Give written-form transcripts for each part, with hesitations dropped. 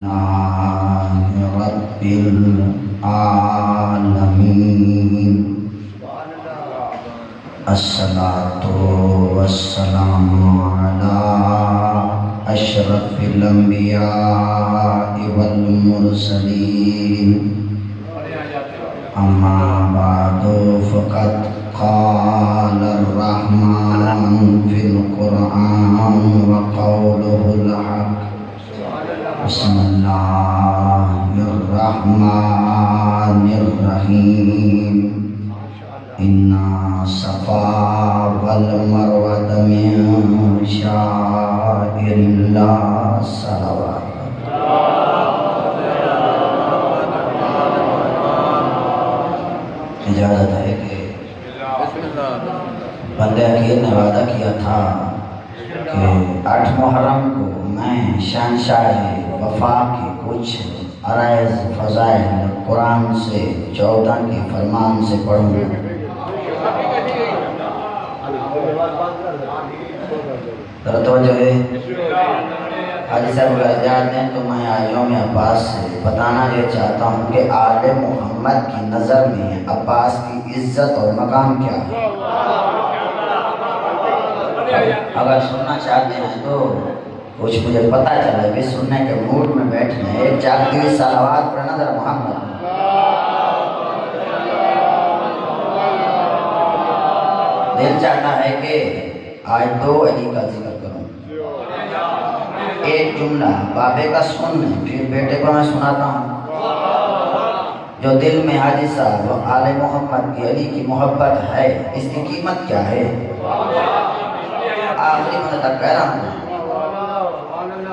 رب العالمين الصلاة والسلام على أشرف الأنبياء والمرسلين أما بعد فقد قال الرحمن في القرآن وقوله الحق بسم الله الرحمن الرحيم إن الصفا والمروة من شعائر الله صلوات اجازت ہے کہ بندے اخیر نے وعدہ کیا تھا کہ 8 محرم کو میں شہنشاہ وفا کے کچھ عرائض فضائل قرآن سے 14 کے فرمان سے پڑھوں گا۔ توجہ ہے حاجی صاحب اگر اجازت دیں تو میں یوم عباس سے بتانا یہ چاہتا ہوں کہ آل محمد کی نظر میں عباس کی عزت اور مقام کیا ہے۔ اگر سننا چاہتے ہیں تو کچھ مجھے پتہ چلا کہ سننے کے موڈ میں بیٹھنے ایک جاگتی ہوئی صلوات پڑھنا ذرا محمد۔ دل چاہتا ہے کہ آج 2 علی کا ذکر کروں، ایک جملہ بابے کا سن پھر بیٹے کو میں سناتا ہوں۔ جو دل میں حاجی صاحب آل محمد کی علی کی محبت ہے اس کی قیمت کیا ہے؟ آخری مجھے تک کہہ رہا ہوں۔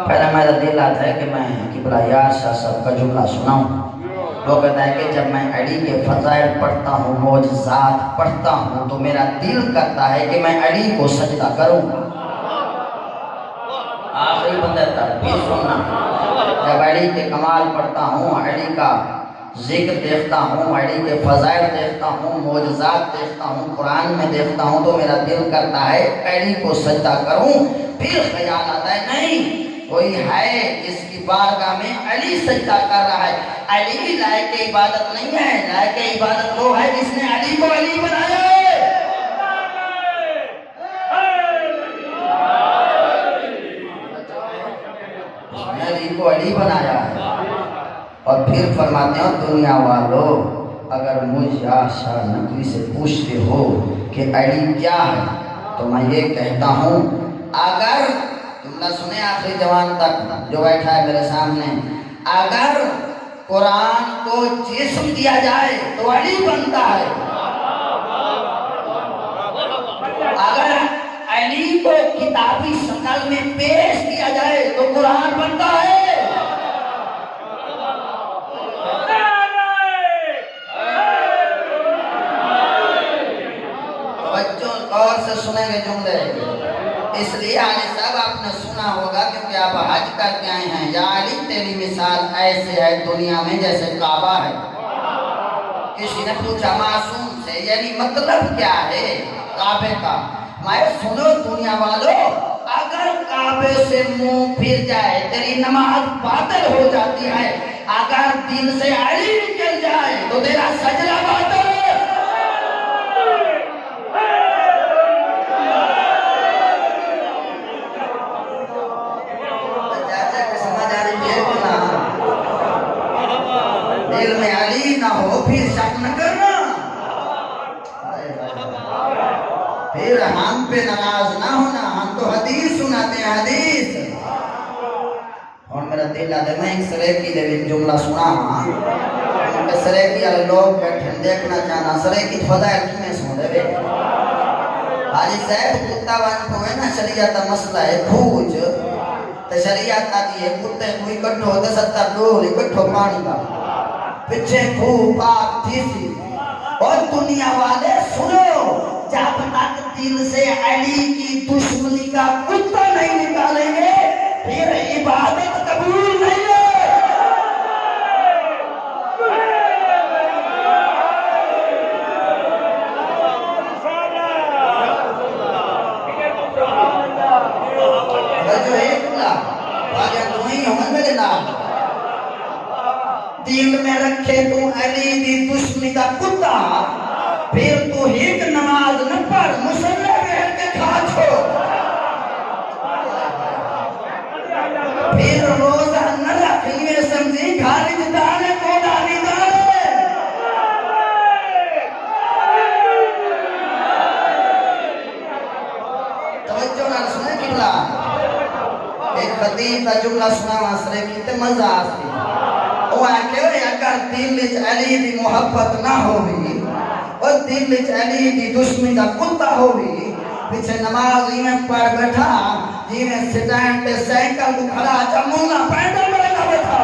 پہلے میرا دل آتا ہے کہ میں قبلہ یار شاہ صاحب کا جملہ سناؤں۔ وہ کہتا ہے کہ جب میں علی کے فضائل پڑھتا ہوں، معجزات پڑھتا ہوں تو میرا دل کرتا ہے کہ میں علی کو سجدہ کروں۔ آخری بندے تک بھی سننا۔ جب علی کے کمال پڑھتا ہوں، علی کا ذکر دیکھتا ہوں، علی کے فضائل دیکھتا ہوں، معجزات دیکھتا ہوں، قرآن میں دیکھتا ہوں تو میرا دل کرتا ہے علی کو سجدہ کروں۔ پھر خیال آتا ہے نہیں، کوئی ہے جس کی بارگاہ میں علی سجدہ کر رہا ہے۔ علی لائق عبادت نہیں ہے، لائق عبادت وہ ہے جس نے علی کو علی بنایا ہے۔ اس نے علی کو علی بنایا ہے۔ اور پھر فرماتے ہیں دنیا والو اگر مجھ یا شاہ نقوی سے پوچھتے ہو کہ علی کیا ہے تو میں یہ کہتا ہوں، اگر جملہ سنے آخری جوان تک جو بیٹھا ہے میرے سامنے، اگر قرآن کو جسم دیا جائے تو علی بنتا ہے، اگر علی کو کتابی شکل میں پیش کیا جائے تو قرآن بنتا ہے۔ بچوں غور سے سنیں گے جملے، اس لیے علی صاحب آپ نے سنا ہوگا کیونکہ آپ حج کر کے آئے ہیں، یا علی تیری مثال ایسے ہے دنیا میں جیسے کعبہ ہے۔ کسی نے پوچھا معصوم سے یعنی مطلب کیا ہے کعبے کا؟ میں سنو دنیا والو، اگر کعبے سے منہ پھر جائے تیری نماز باطل ہو جاتی ہے، اگر دل سے علی نکل جائے تو تیرا سجدہ باطل ہے۔ دل میں علی نہ ہو پھر شک نہ کرنا، پھر ہم پہ ناراض نہ ہونا، ہم تو حدیث سناتے ہیں حدیث۔ اور میرا دل آتا ہے میں ایک سریکی دے بھی جملہ سنا ہاں، کیونکہ سریکی والے لوگ بیٹھے دیکھنا چاہنا سریکی فضائل کیوں سن دے بے حاجی صاحب کتا وان کو ہے نا شریعت مسئلہ ہے بھوج تو شریعت آتی ہے کتے کوئی کٹھو 70 ڈول کٹھو پانی کا پچھے کھو پاک تھی سی۔ اور دنیا والے سنو، جب تک دل سے علی کی دشمنی کا کتا نہیں نکالیں گے پھر عبادت قبول نہیں ہے۔ جو ایک اللہ واجہ تمہیں ہمیں میرے نام دل میں رکھے تو علی دی دشمنی دا کتا پھر تو ایک نماز نہ پڑھ مسلح بیٹھ کے کھا چھوڑ پھر روزہ نہ رکھ لیے سمجھی گھاری جدانے کو ڈالی دارے توجہ نہ سنے قبلہ ایک خطیب کا جملہ سنا واسرے کی تے مزہ آسی وہ آکے اگر دل وچ علی دی محبت نہ ہوئی اور دل وچ علی دی دشمنی دا کتا ہوئی پیچھے نماز ہی میں پڑھ بیٹھا جی میں سٹینڈ تے سائیکل کو کھڑا چمونا پینڈل میں لگا بیٹھا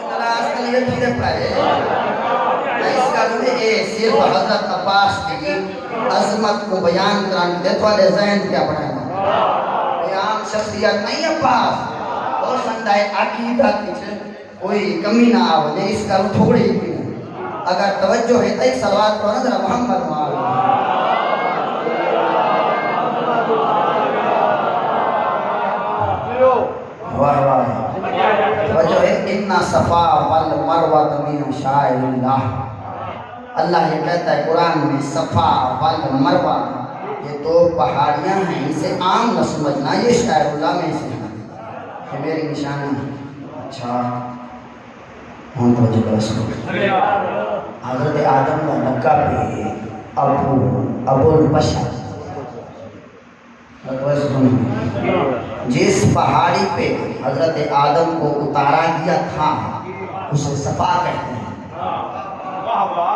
نماز کے لیے دھیرے پڑھے اس کا لئے صرف حضرت عباس کی عظمت کو بیان کرنے دے تو والے ذہن کیا بڑھائے یہ عام شخصیت نہیں عباس اور سندائے عقیدہ کچھ کوئی کمی نہ آوے اس کا تھوڑی بھی اگر توجہ ہے تو ایک صلوات کو نظر محمد معالی واہ واہ توجہ ہے اتنا صفا والمروہ من شاعر اللہ اللہ یہ کہتا ہے قرآن میں صفا والمروہ یہ دو پہاڑیاں ہیں اسے عام نہ سمجھنا یہ شاعر اللہ میں سے ہیں یہ میری نشانی ہے اچھا ہم توجہ کر سکتے حضرت آدم کا لقب پہ ابو البشر جس پہاڑی پہ حضرت آدم کو اتارا گیا تھا اسے صفا کہتے ہیں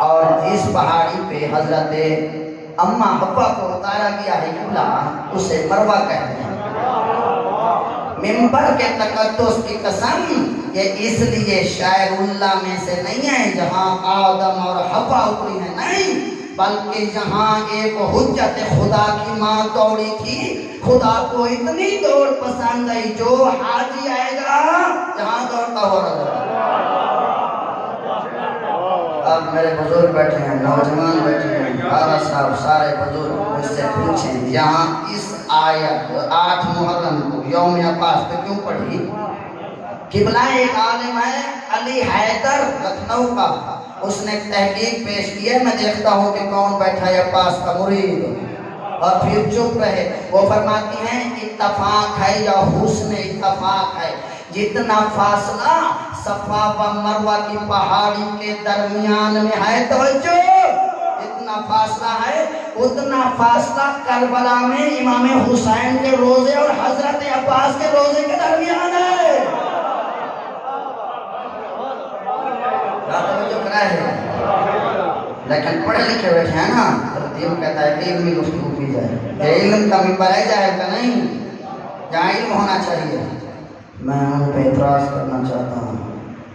اور جس پہاڑی پہ حضرت اماں حوا کو اتارا گیا ہے قبلہ اسے مروہ کہتے ہیں ممبر کے تقدس کی قسم یہ اس لیے شاعر اللہ میں سے نہیں ہے جہاں آدم اور حوا اتری ہیں نہیں بلکہ جہاں ایک حجت خدا کی ماں دوڑی تھی خدا کو اتنی دوڑ پسند آئی جو حاجی آئے گا جہاں دوڑتا ہو رہا اب میرے بزرگ بیٹھے ہیں نوجوان بیٹھے ہیں بارہ صاحب سارے بزرگ مجھ سے پوچھیں یہاں اس آیت 8 محرم کو یوم عباس پہ کیوں پڑھی قبلہ ایک عالم ہے علی حیدر لکھنؤ کا اس نے تحقیق پیش کی ہے میں دیکھتا ہوں کہ کون بیٹھا ہے عباس کا مرید اور پھر چپ رہے وہ فرماتی ہیں اتفاق ہے یا حسن اتفاق ہے جتنا فاصلہ صفا و مروہ کی پہاڑی کے درمیان میں ہے توجہ اتنا فاصلہ ہے اتنا فاصلہ کربلا میں امام حسین کے روزے اور حضرت عباس کے روزے کے درمیان ہے توجہ کرائے لیکن پڑھے لکھے بیٹھے ہیں نا ترتیب کہتا ہے کہ علمی گفتگو کی جائے یہ علم کا ممبر ہے جائے کہ نہیں جہاں علم ہونا چاہیے میں ان پہ اعتراض کرنا چاہتا ہوں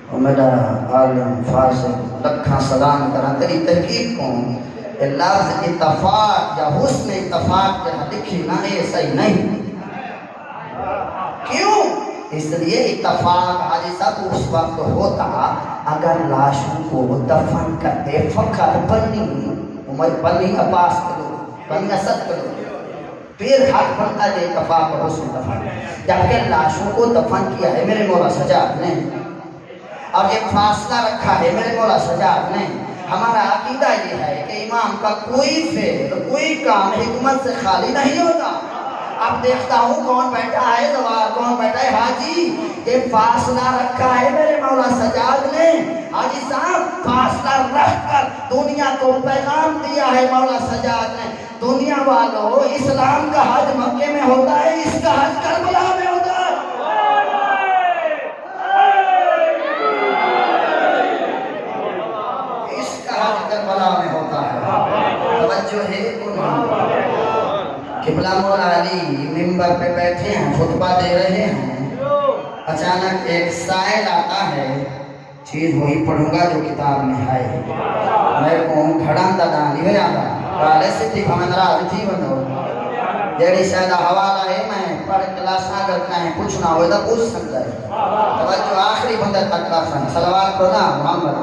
اور میرا عالم فاضل لکھاں سلام کرنا تیری تحقیق کون لفظ اتفاق یا حسن اتفاق جہاں لکھی نہ یہ صحیح نہیں کیوں اس لیے اتفاق حاجی صاحب اس وقت ہوتا اگر لاشوں کو دفن کرتے فقط بنی عباس کرو بنی اسد کرو پھر حق بنتا ہے اتفاق اور حسن دفن جبکہ لاشوں کو دفن کیا ہے میرے مولا سجاد نے اور ایک فاصلہ رکھا ہے میرے مولا سجاد نے ہمارا عقیدہ یہ ہے کہ امام کا کوئی فعل کوئی کام حکمت سے خالی نہیں ہوتا اب دیکھتا ہوں کون بیٹھا ہے دوار کون بیٹھا ہے حاجی یہ فاصلہ رکھا ہے میرے مولا سجاد نے حاجی صاحب فاصلہ رکھ کر دنیا کو پیغام دیا ہے مولا سجاد نے دنیا والوں اسلام کا حج مکے میں ہوتا ہے اس کا حج کربلا میں ہوتا ہے اس کا حج کربلا میں ہوتا ہے توجہ ہے قبلہ مولا علی منبر پہ بیٹھے ہیں خطبہ دے رہے ہیں اچانک ایک سائل آتا ہے چیز وہی پڑھوں گا جو کتاب میں ہے میں کہوں کھڑان دا دانی ہو جاتا کالے سے تھی ہمیں راضی تھی بندو جیڑی شاید حوالہ ہے میں پڑھ کلاساں اگر کہیں پوچھنا ہوئے تو پوچھ سکتا ہے توجہ آخری بندر تک کلاساں صلوات پڑھنا محمد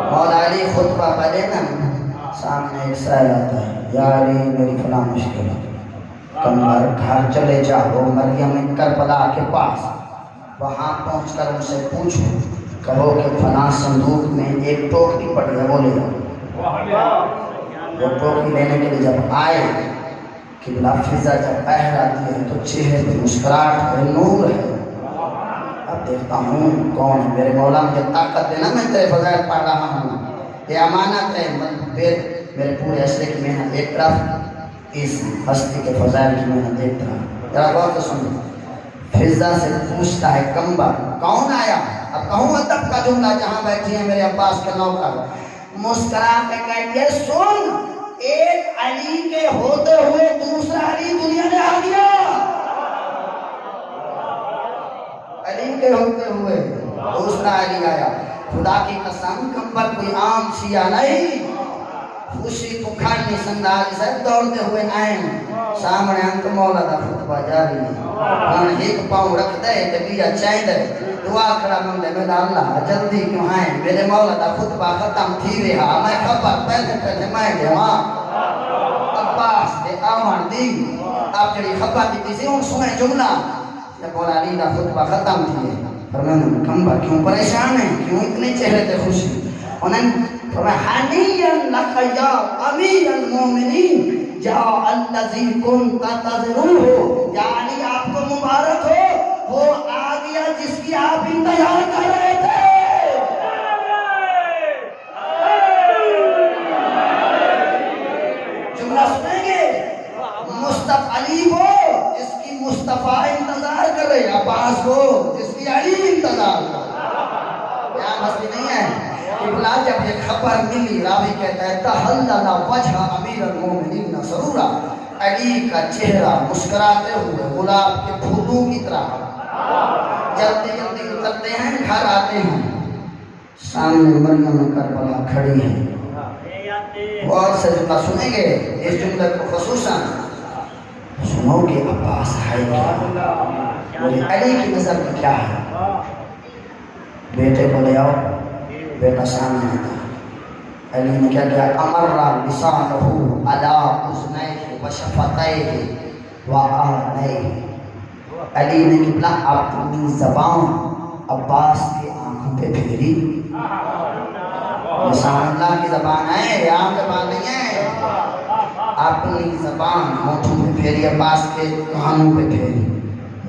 مولا علی خطبہ پڑھے نا سامنے ایک سائل آتا ہے، یا علی میری فلاں مشکل ہے، کمبر گھر چلے جاؤ مریم کربلا کے پاس، وہاں پہنچ کر ان سے پوچھو، کہو کہ فلاں صندوق میں ایک ٹوکری پڑی ہے وہ لے آؤ۔ وہ ٹوکری لینے کے لیے جب آئے کہ بلا فضا جب بہر آتی ہے تو چہرے پہ مسکراہٹ ہے، نور ہے۔ اب دیکھتا ہوں کون ہے، میرے مولا مجھے طاقت دینا، میں تیرے فضائل پڑھ رہا ہوں، یہ امانت ہے، پھر میرے پورے عشرے کی محنت ایک طرف، اس ہستی کے فضائل کی محنت ایک طرف۔ ذرا غور سے سنو، فضا سے پوچھتا ہے کمبر کون آیا؟ اب کہوں ادب کا جملہ جہاں بیٹھی ہیں میرے عباس کے نوکر، مسکرا کے کہتی ہے سن، ایک علی کے ہوتے ہوئے دوسرا علی دنیا میں آ گیا، علی کے ہوتے ہوئے دوسرا علی آیا۔ خدا کی قسم کمبر کوئی عام شیعہ نہیں، خوشی پکھاڑی سندال سے دوڑتے ہوئے آئیں، سامنے انت مولا دا خطبہ جاری ہن ایک پاؤں رکھ دے تے بیا چاہیں دے، دعا کرا مندے میرا اللہ جلدی کیوں آئیں، میرے مولا دا خطبہ ختم تھی رہا، میں خبر پہلے پہلے میں دیواں عباس دے آمن دی، آپ جڑی خبر دی کسی ان سنے جملہ جب مولا علی دا خطبہ ختم تھی ہے، فرمایا کمبر کیوں پریشان ہیں، کیوں اتنے چہرے تے خوشی؟ انہیں فرمایا حنیًا لک یا امیر المومنین جا الذی کنت تنتظرہ، یعنی آپ کو مبارک ہو، وہ آ گیا جس کی آپ انتظار کر رہے تھے۔ جملہ سنیں گے، مصطفی علی کو جس کی مصطفیٰ انتظار کر رہے، عباس کو جس کی علی انتظار کر رہے، یہاں مسئلہ نہیں ہے۔ قبلہ جب یہ خبر ملی، راوی کہتا ہے تحلل وجہ امیر المومنین سرورا، علی کا چہرہ مسکراتے ہوئے گلاب کے پھولوں کی طرح، جلدی جلدی اترتے ہیں، گھر آتے ہیں، سامنے مریم کربلا کھڑی ہے۔ اور سے جملہ سنیں گے، اس جملے کو خصوصاً سنو کہ عباس ہے کیا، بولے علی کی نظر میں کیا ہے؟ بیٹے کو لے آؤ، بیٹا سامنے آتا، علی نے کیا کیا؟ امرّا لسانہ علی اذنیہ وشفتیہ وآنیہ، علی نے قبلہ اپنی زبان عباس کی آنکھوں پہ پھیری، لسان اللہ کی زبان ہے، یہ عام زبان نہیں ہے، اپنی زبان ہونٹوں پہ پھیری، عباس کے کانوں پہ پھیری۔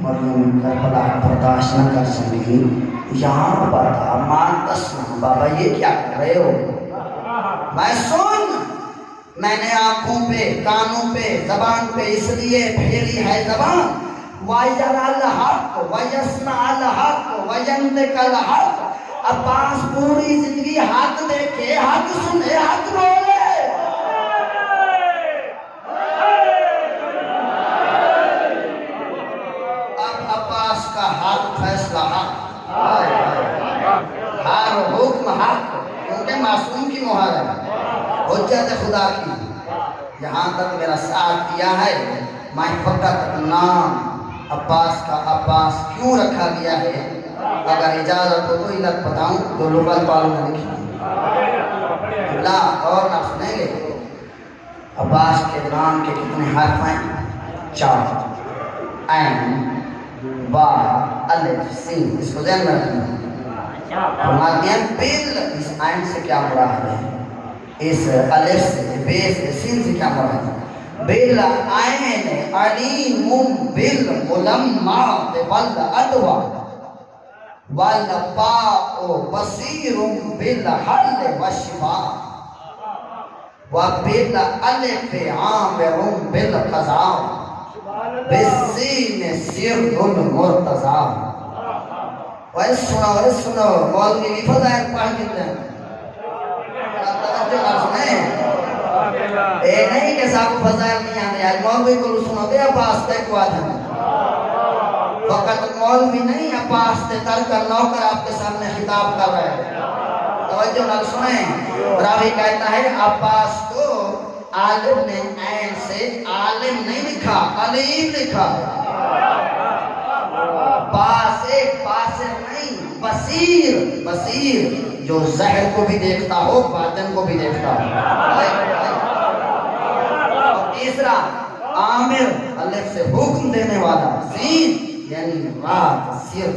مریم کربلا برداشت نہ کر سکی، یہاں پر تھا مان تسلم، بابا یہ کیا کر رہے ہو؟ میں سن، میں نے آنکھوں پہ کانوں پہ زبان پہ اس لیے پھیری ہے زبان، وَيَرَى الْحَقُّ وَيَسْمَعَ الْحَقُّ وَيَنْطِقُ الْحَقُّ، عباس پوری زندگی حق دیکھے، حق سنے، حق بولے۔ اب عباس کا ہر فیصلہ حق، ہر حکم حق، کیونکہ معصوم کی مہر ہے، حجت خدا کی۔ یہاں تک میرا ساتھ دیا ہے، میں فقط نام عباس کا عباس کیوں رکھا گیا ہے، اگر اجازت ہو تو علت بتاؤں جو لغت والوں نے لکھی لا اور نہ سنیں گے۔ عباس کے نام کے کتنے حرف ہیں؟ 4، عین با الف سین، اس کو ذہن میں رکھنا۔ فرماتے ہیں بل، اس عین سے کیا مراد ہے، اس الف سے بے سے سین سے کیا مراد ہے؟ بالعین علیم بالملمات والادوا والباء بصیر بالحل والشفاء وبالالف عامر بالقضاء بالسین سر المرتضی۔ سنو مولوی بھی فضائل پڑھ کتنے ہیں، اے نہیں کہ صاحب فضائل نہیں آنے آج مولوی کو سنو دے عباس تے کو آج ہمیں، وقت مولوی نہیں عباس تے تر کر نوکر آپ کے سامنے خطاب کر رہے ہیں، توجہ نہ سنیں۔ راوی کہتا ہے عباس کو عالم نے عین سے عالم نہیں لکھا، علیم لکھا، باسے باسر نہیں، بصیر بصیر، جو ظاہر کو بھی دیکھتا ہو باطن کو بھی دیکھتا ہو۔ تیسرا عامر الف سے حکم دینے والا، سین یعنی رات سر.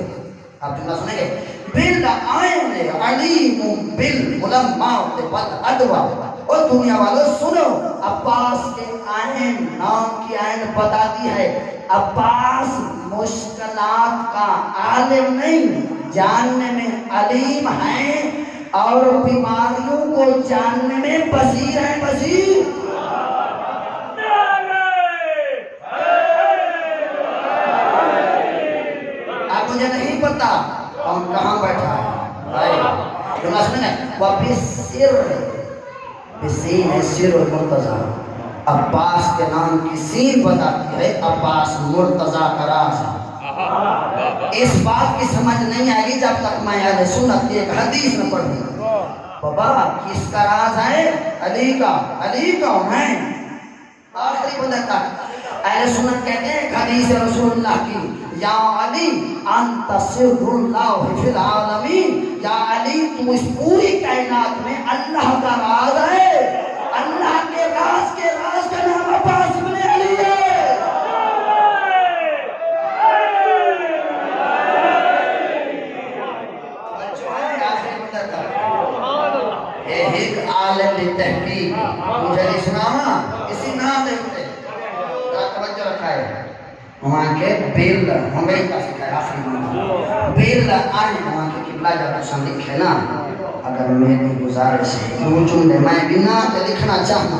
آپ جملہ سنیں گے بالعین علیم بالعلماء والادوا. اور دنیا والوں سنو، عباس کے عین نام کی عین بتاتی ہے عباس مشکلات کا عالم نہیں، جاننے میں علیم ہیں اور بیماریوں کو جاننے میں بصیر ہیں. بصیر اب مجھے نہیں پتا کون کہاں بیٹھا ہے. جملہ سنیں گے وَبِسِّرِّ بسین سر المرتضی. عباس کے نام کی سین بتاتی ہے عباس مرتضی کا راز ہے. اس بات کی سمجھ نہیں آئے گی جب تک میں اہل سنت کی ایک حدیث نہ پڑھوں. بابا کس کا راز ہے؟ علی کا. علی کون ہے؟ آخری بندہ تک اہل سنت کہتے ہیں ایک حدیث رسول اللہ کی، یا علی انت سر اللہ فی العالمین. یا علی تو اس پوری کائنات میں اللہ کا راز ہے. اللہ کے راز کا نام عباس بن علی ہے. ایک عالم تحقیق مجھے نہیں سنا اسی نام دیکھتے توجہ رکھا ہے وہاں کے بیل ہمیں کا سکھایا آخری نام بیل آئے وہاں کے قبلہ جب حسن لکھے نا. اگر میری گزارش ہے دو جملے میں بنا لکھنا چاہنا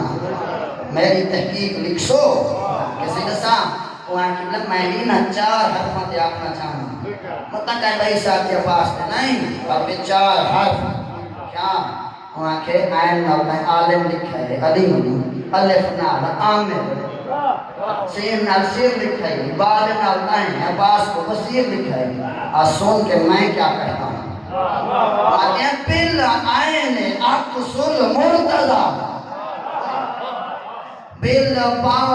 میری تحقیق لکھ سو کسی جیسا وہاں قبلہ میں بھی نا 4 حرفات آکھنا چاہنا مطلب کہ بھائی صاحب کے پاس نہیں بلکہ 4 حرف کیا وہاں کے عین نال عالم لکھا ہے علیم، الف نال عامر، سین نال سیر لکھا ہے، بال نال عین، عباس کو بصیر لکھا ہے. سن کے میں کیا کہتا ہوں آتے ہیں بالعین اقص المرتضی بالباء.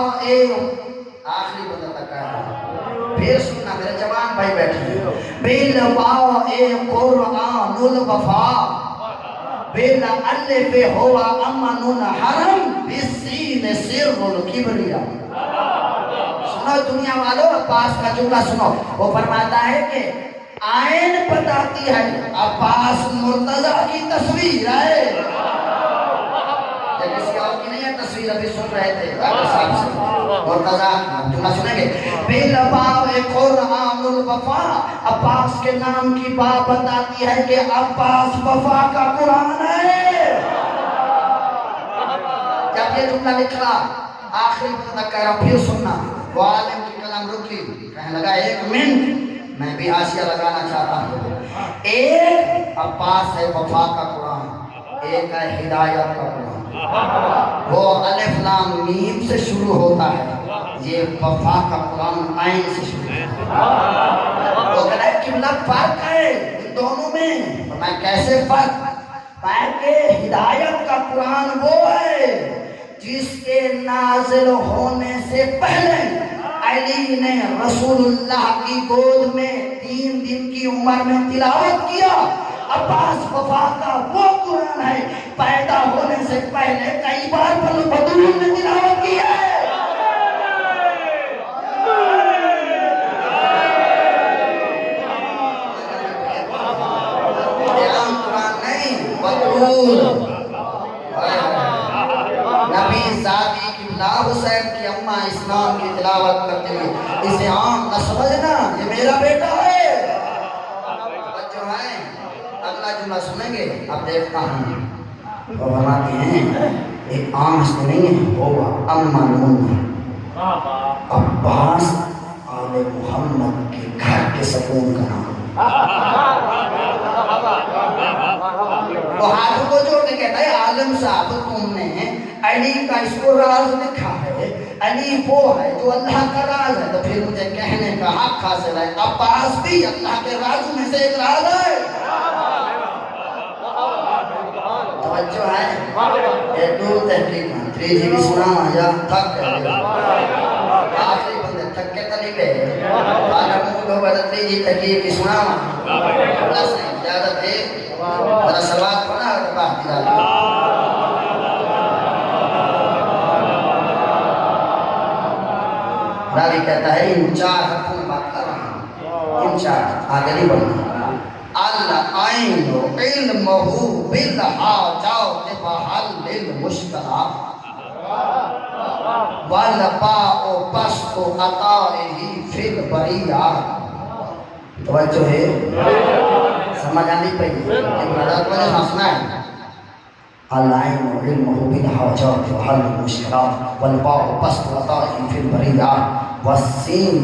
آخری بندہ تک ہے پھر سننا میرے جوان بھائی بیٹھے بالباء قرآن الوفا بالالف ہوا امن حرم بالسین سر الکبریا. سنو دنیا والوں عباس کا جملہ سنو. وہ فرماتا ہے کہ عین بتاتی ہے عباس مرتضی کی تصویر ہے. یہ کسی اور کی نہیں ہے تصویر. ابھی سن رہے تھے ڈاکٹر صاحب سے مرتضی جملہ سنیں گے بالباء قرآن الوفا. عباس کے نام کی بات بتاتی ہے کہ عباس وفا کا قرآن ہے. جب یہ جملہ لکھا آخری تک کہہ رہا ہوں پھر سننا. وہ عالم کی کلام رکی کہنے لگا 1 منٹ میں بھی حاشیہ لگانا چاہتا ہوں. ایک عباس ہے وفا کا قرآن، ایک ہے ہدایت کا قرآن. وہ الف لام میم سے شروع ہوتا ہے، یہ وفا کا قرآن عین سے شروع ہوتا ہے. وہ کہتا ہے قبلہ فرق ہے دونوں میں. میں کیسے فرق؟ کہ ہدایت کا قرآن وہ ہے جس کے نازل ہونے سے پہلے علی نے رسول اللہ کی گود میں 3 دن کی عمر میں تلاوت کیا. عباس وفا کا وہ قرآن ہے پیدا ہونے سے پہلے کئی بار بدور نے تلاوت کی ہے. نبی زادی قبلہ حسین کی اماں اسلام کی تلاوت کرتے ہوئے اسے عام نہ سمجھنا یہ میرا بیٹا ہے. بچوں ہیں اگلا جملہ سنیں گے. اب دیکھتا ہوں وہ فرماتے ہیں ایک عام سے نہیں ہے ہوگا اماں نون عباس آل محمد کے گھر کے سکون کا نام. وہ ہاتھوں کو جوڑ کے کہتا ہے عالم صاحب تم نے علی کا اس کو راز لکھا ہے. علی وہ ہے جو اللہ کا راز ہے تو پھر مجھے کہنے کا حق حاصل ہے عباس بھی اللہ کے رازوں میں سے ایک راز ہے. توجہ ہے ایک دو تحقیق 3 جی بھی سنا یا تھک گئے آخری بندے تھک کے تلی گئے آگا مجھ کو بڑا 3 جی تحقیق کی سنا اللہ سے اجازت ہے ذرا سلوات پڑھنا اور بات کی راوی کہتا ہے ان چار حرفوں میں بات کر رہا ہوں، ان چار آگے نہیں بڑھنا۔ العین علمہ بالحاجات وحل المشکلات والباء بسط عطائہ فی البریات۔ توجہ ہے، سمجھ آنی پئی کہ بڑا توجہ سننا ہے۔ العین علمہ بالحاجات وحل المشکلات والباء بسط عطائہ فی البریات والسین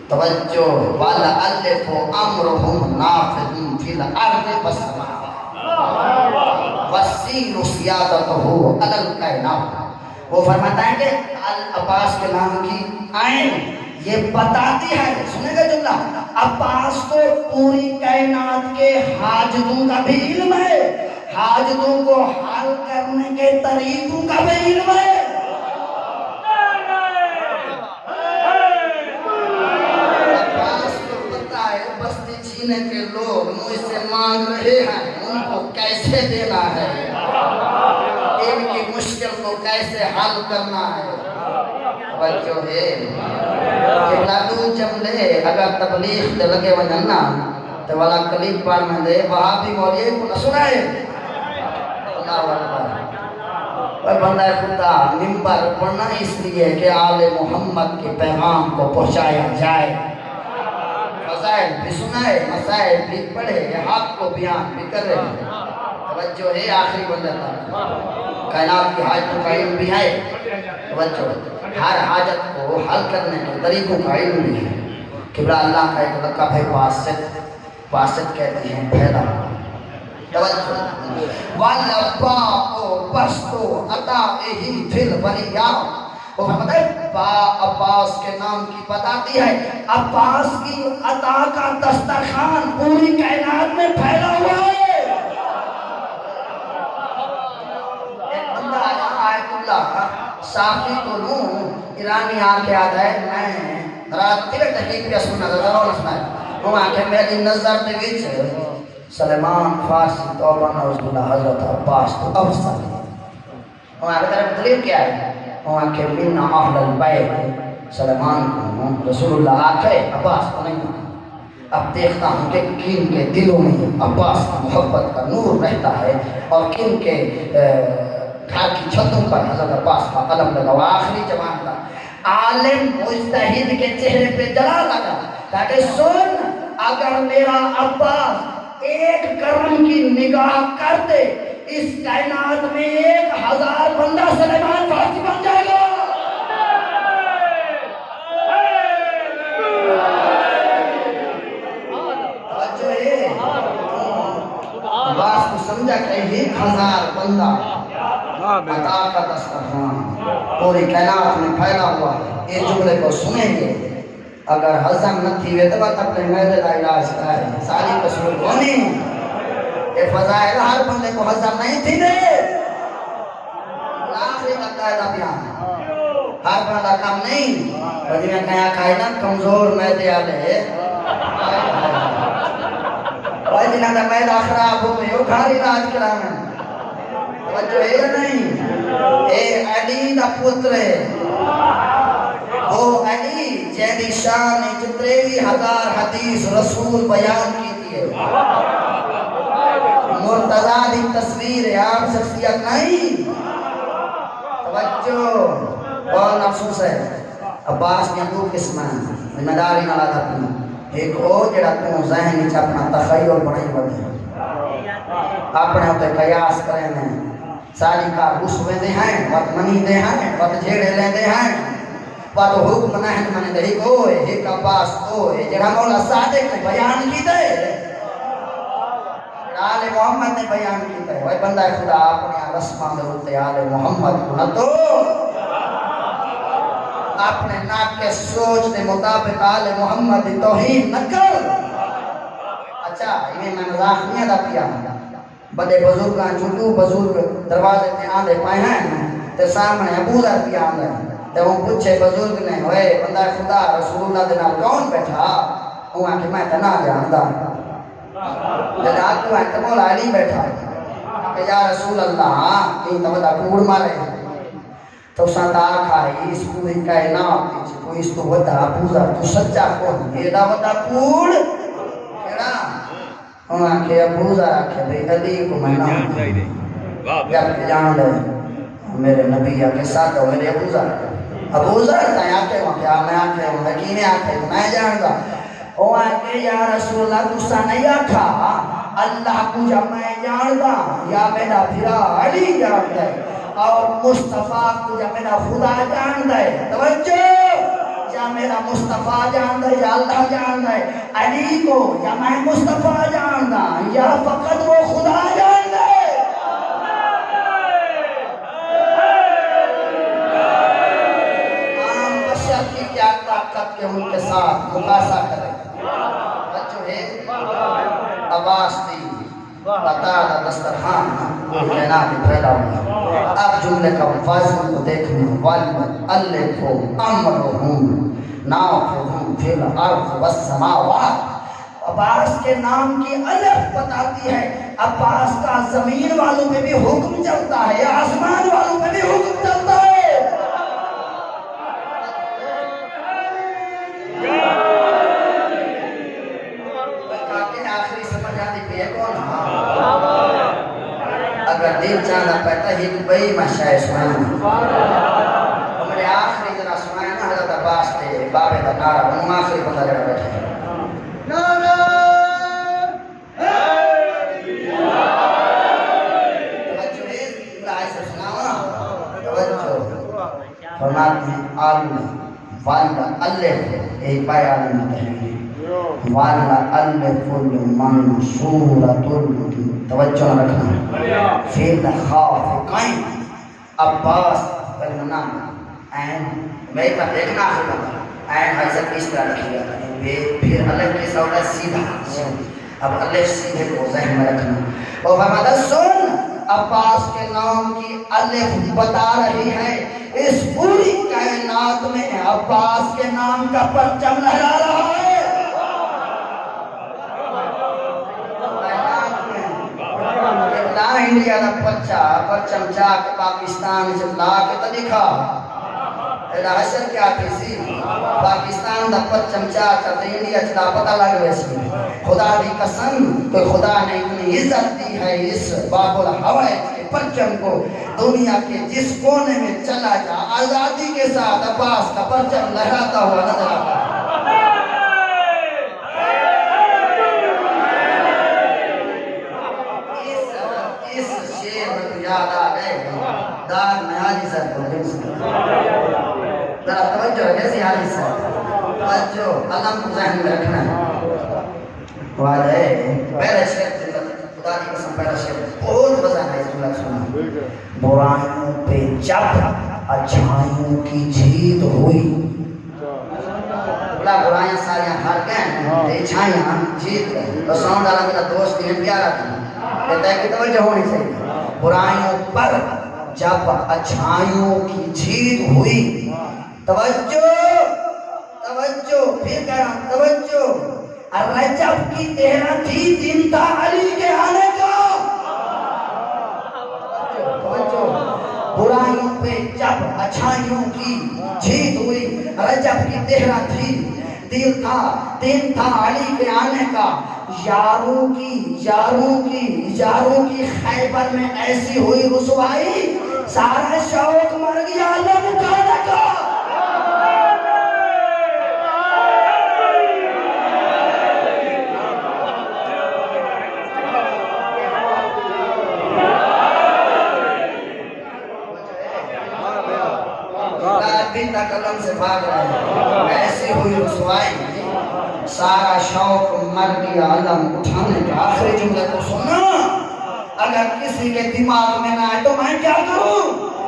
توجہ والالف امرهم نافذ فی الارض والسماوات والسین سیادتہ علی الکائنات۔ وہ فرماتا ہے کہ العباس کے نام کی عین یہ بتاتی ہے، سنے گا جملہ، عباس کو پوری کائنات کے حاجتوں کا بھی علم ہے، حاجتوں کو حل کرنے کے طریقوں کا بھی علم ہے۔ کے لوگ مجھ سے مانگ رہے ہیں، ان کو کیسے دینا ہے، ان کی مشکل کو کیسے حل کرنا ہے۔ توجہ ہے کہ لادو جملے اگر تبلیغ دے لگے وجننا تو والا کلیب پڑھ میں دے وہاں بھی مولیے کو نہ سنائے۔ اللہ اکبر۔ اور بندہ خدا منبر پڑھنا اس لیے کہ آل محمد کے پیغام کو پہنچایا جائے، مسائل بھی سنائے، مسائل بھی پڑھے، حق کو بیان بھی کرے۔ توجہ ہے، آخری بندہ تھا کائنات کی حاجتوں کا علم بھی ہے، توجہ ہر حاجت کو حل کرنے کے طریقوں کا علم بھی ہے۔ کبرا اللہ کا ایک لقب ہے واسط، واسط کہتے ہیں پھیلا۔ توجہ وَالَّبَاءُ بَسْطُ عَطَائِهِ فِي الْبَرِيَّاتِ۔ وہ فرماتا ہے با عباس کے نام کی بتاتی ہے، عباس کی عطا کا دسترخوان پوری کائنات میں پھیلا ہوا ہے۔ ایک بندہ آیت اللہ صافی کو لوں ایرانی آنکھیں آتا ہے، میں رات تیرے تحقیق پہ سننا تھا ضرور نسنا ہے، وہ آنکھیں میری نظر دے وچ سلیمان فارسی توبہ نعوذ باللہ حضرت عباس تو افضل ہے۔ وہ آنکھیں طرف دلیل کیا ہے؟ وہاں کہ من اہل البیت سلیمان کو رسول اللہ آکھے عباس کو نہیں۔ اب دیکھتا ہوں کہ کن کے دلوں میں عباس کی محبت کا نور رہتا ہے اور کن کے گھر کی چھتوں پر حضرت عباس کا قلم لگا ہوا۔ آخری جوان کا عالم مجتہد کے چہرے پہ جلا لگا تاکہ سن، اگر میرا عباس ایک کرم کی نگاہ کر دے اس کائنات میں 1000 بندہ سلیمان فارسی بن جائے گا۔ عباس کو سمجھا کہ 1000 بندہ عطا کا دسترخوان پوری کائنات میں پھیلا ہوا ہے۔ یہ جملے کو سنیں گے، اگر ہضم نہ تھی وے تو بات اپنے میدے کا علاج کرائے، ساری قصور کونی یہ فضائل ہر بندے کو ہضم نہیں تھی دے۔ آخری قاعدہ بیان ہر بندہ کام نہیں، اور جنہیں کہا کائنہ کمزور میدے آلے اور جنہیں دا میدہ خراب ہو گئے وہ گھر علاج کرانا۔ توجہ ہے نہیں؟ اے علی دا پتر وہ علی جیدی شان جترے بھی 1000 حدیث رسول بیان کی تھی، مرتضیٰ دی تصویر عام شخصیت نہیں۔ توجہ بہت افسوس ہے، عباس نے دو قسمیں ذمہ داری نہ لاتا اپنی، ایک او جڑا تو ذہن وچ اپنا تخیل بنائی بڑھے اپنے ہوتے قیاس کریں ہیں، ساری کار اس ہوئے دے ہیں، وقت منی دے ہیں، وقت جھیڑے لے دے ہیں، وقت حکم نحن منی دے، ایک ہوئے ایک عباس ہوئے جڑا مولا صادق نے بیان کی دے، آل محمد نے بیان کی ہے۔ وہ بندہ خدا اپنے رسمان دے ہوتے آل محمد کو نہ تو اپنے ناک کے سوچ دے مطابق آل محمد دی توہین نہ کر۔ اچھا یہ میں مزاق نہیں ادا کیا، بڑے بزرگاں چھوٹو بزرگ دروازے تے آندے پائے ہیں تے سامنے ابو ذر بھی آندے تے وہ پوچھے بزرگ نے ہوئے بندہ خدا رسول اللہ دے نال کون بیٹھا؟ وہ آنکہ میں تے نہ جاندا، جب آتو ہے تو مولا علی بیٹھا کہ یا رسول اللہ تین تو بدا کوڑ مارے تو ساتا کھائی اس پوری کائنات کی کوئی اس تو ودا پوزا تو سچا کون ایڈا ودا پوڑ کیڑا ہم آنکھے ابوزا آنکھے بھئی علی کو میں نام جب جان لے میرے نبی کے ساتھ ہو میرے ابوزا تائیں آنکھے ہوں کیا میں آنکھے ہوں حکیمی آنکھے ہوں میں جان گا او آنکھے یا رسول اللہ تُسا نہیں آکھا اللہ کو جب میں جان گا یا میرا بھرا علی جان دے اور مصطفیٰ کو جب میرا خدا جان دے توجہ یا میرا مصطفیٰ جان دے یا اللہ جان دے علی کو یا میں مصطفیٰ جان دا یا فقط وہ خدا جان دے عام بشر کی کیا طاقت کے ان کے ساتھ مقاسہ کرے بچو ہے عباس دی قطار دسترخان جناب پھیلا ہوا اب جملے کا فاضل کو دیکھنے والد الف امرہم نافذ فی الارض والسماوات عباس کے نام کی الف بتاتی ہے عباس کا زمین والوں پہ بھی حکم چلتا ہے آسمان والوں پہ بھی حکم چلتا ہے اگر دل چاہنا پہتا ہی تو بئی مشاہ سنانا ہمارے آخری ذرا سنانا حضرت عباس تے بابے دا نعرہ انہوں آخری بندہ جڑا بیٹھے نعرہ توجہ ہے اللہ ایسا سنانا توجہ فرماتے ہیں عالم والدہ اللہ ایک بھائی عالم تحریر والدہ اللہ منصورت توجہ نہ رکھنا فی الخاف قائم عباس بلنا این میں ایک بات دیکھنا آخر بات این حیثت اس طرح رکھی گیا پھر اللہ کے سوڑا سیدھا اب اللہ سیدھے کو ذہن میں رکھنا اور فرماتا سن عباس کے نام کی الف بتا رہی ہے اس پوری کائنات میں عباس کے نام کا پرچم لہرا رہا ہے انڈیا دا پرچم چاہ کے پاکستان سے لا کے تا دکھا ایڈا حشر کیا کسی پاکستان دا پرچم چاہ تا انڈیا چلا پتہ لگ ویسی خدا دی قسم کہ خدا نے اتنی عزت دی ہے اس باب الحوائج کے پرچم کو دنیا کے جس کونے میں چلا جا آزادی کے ساتھ عباس کا پرچم لہراتا ہوا نظر آتا ہے یاد آ گئے داغ میں حاجی صاحب کو دل سے ذرا توجہ ہے کیسی حاجی صاحب توجہ علم کو ذہن میں رکھنا ہے وعد ہے پہلے شیخ خدا کی قسم پہلا شیخ بہت وزن ہے اس جملہ سنا برائیوں پہ جب اچھائیوں کی جیت ہوئی بلا برائیاں ساریاں ہار گئے اچھائیاں جیت گئے تو ساؤنڈ والا میرا دوست بھی پیارا تھا کہتا ہے کہ توجہ ہونی چاہیے برائیوں پر جب اچھائیوں کی جیت ہوئی توجہ توجہ پھر کہہ رہا ہوں توجہ رجب کی 13 دن تھا علی کے آنے کا توجہ برائیوں پہ جب اچھائیوں کی جیت ہوئی رجب کی 13 دن تھا علی کے آنے کا یاروں کی خیبر میں ایسی ہوئی رسوائی سارا شوق مر گیا علم اٹھانے کا دن تک علم سے بھاگ رہے ایسی ہوئی رسوائی سارا شوق مر گیا علم اٹھانے کا آخری جملے کو سننا اگر کسی کے دماغ میں نہ آئے تو میں کیا کروں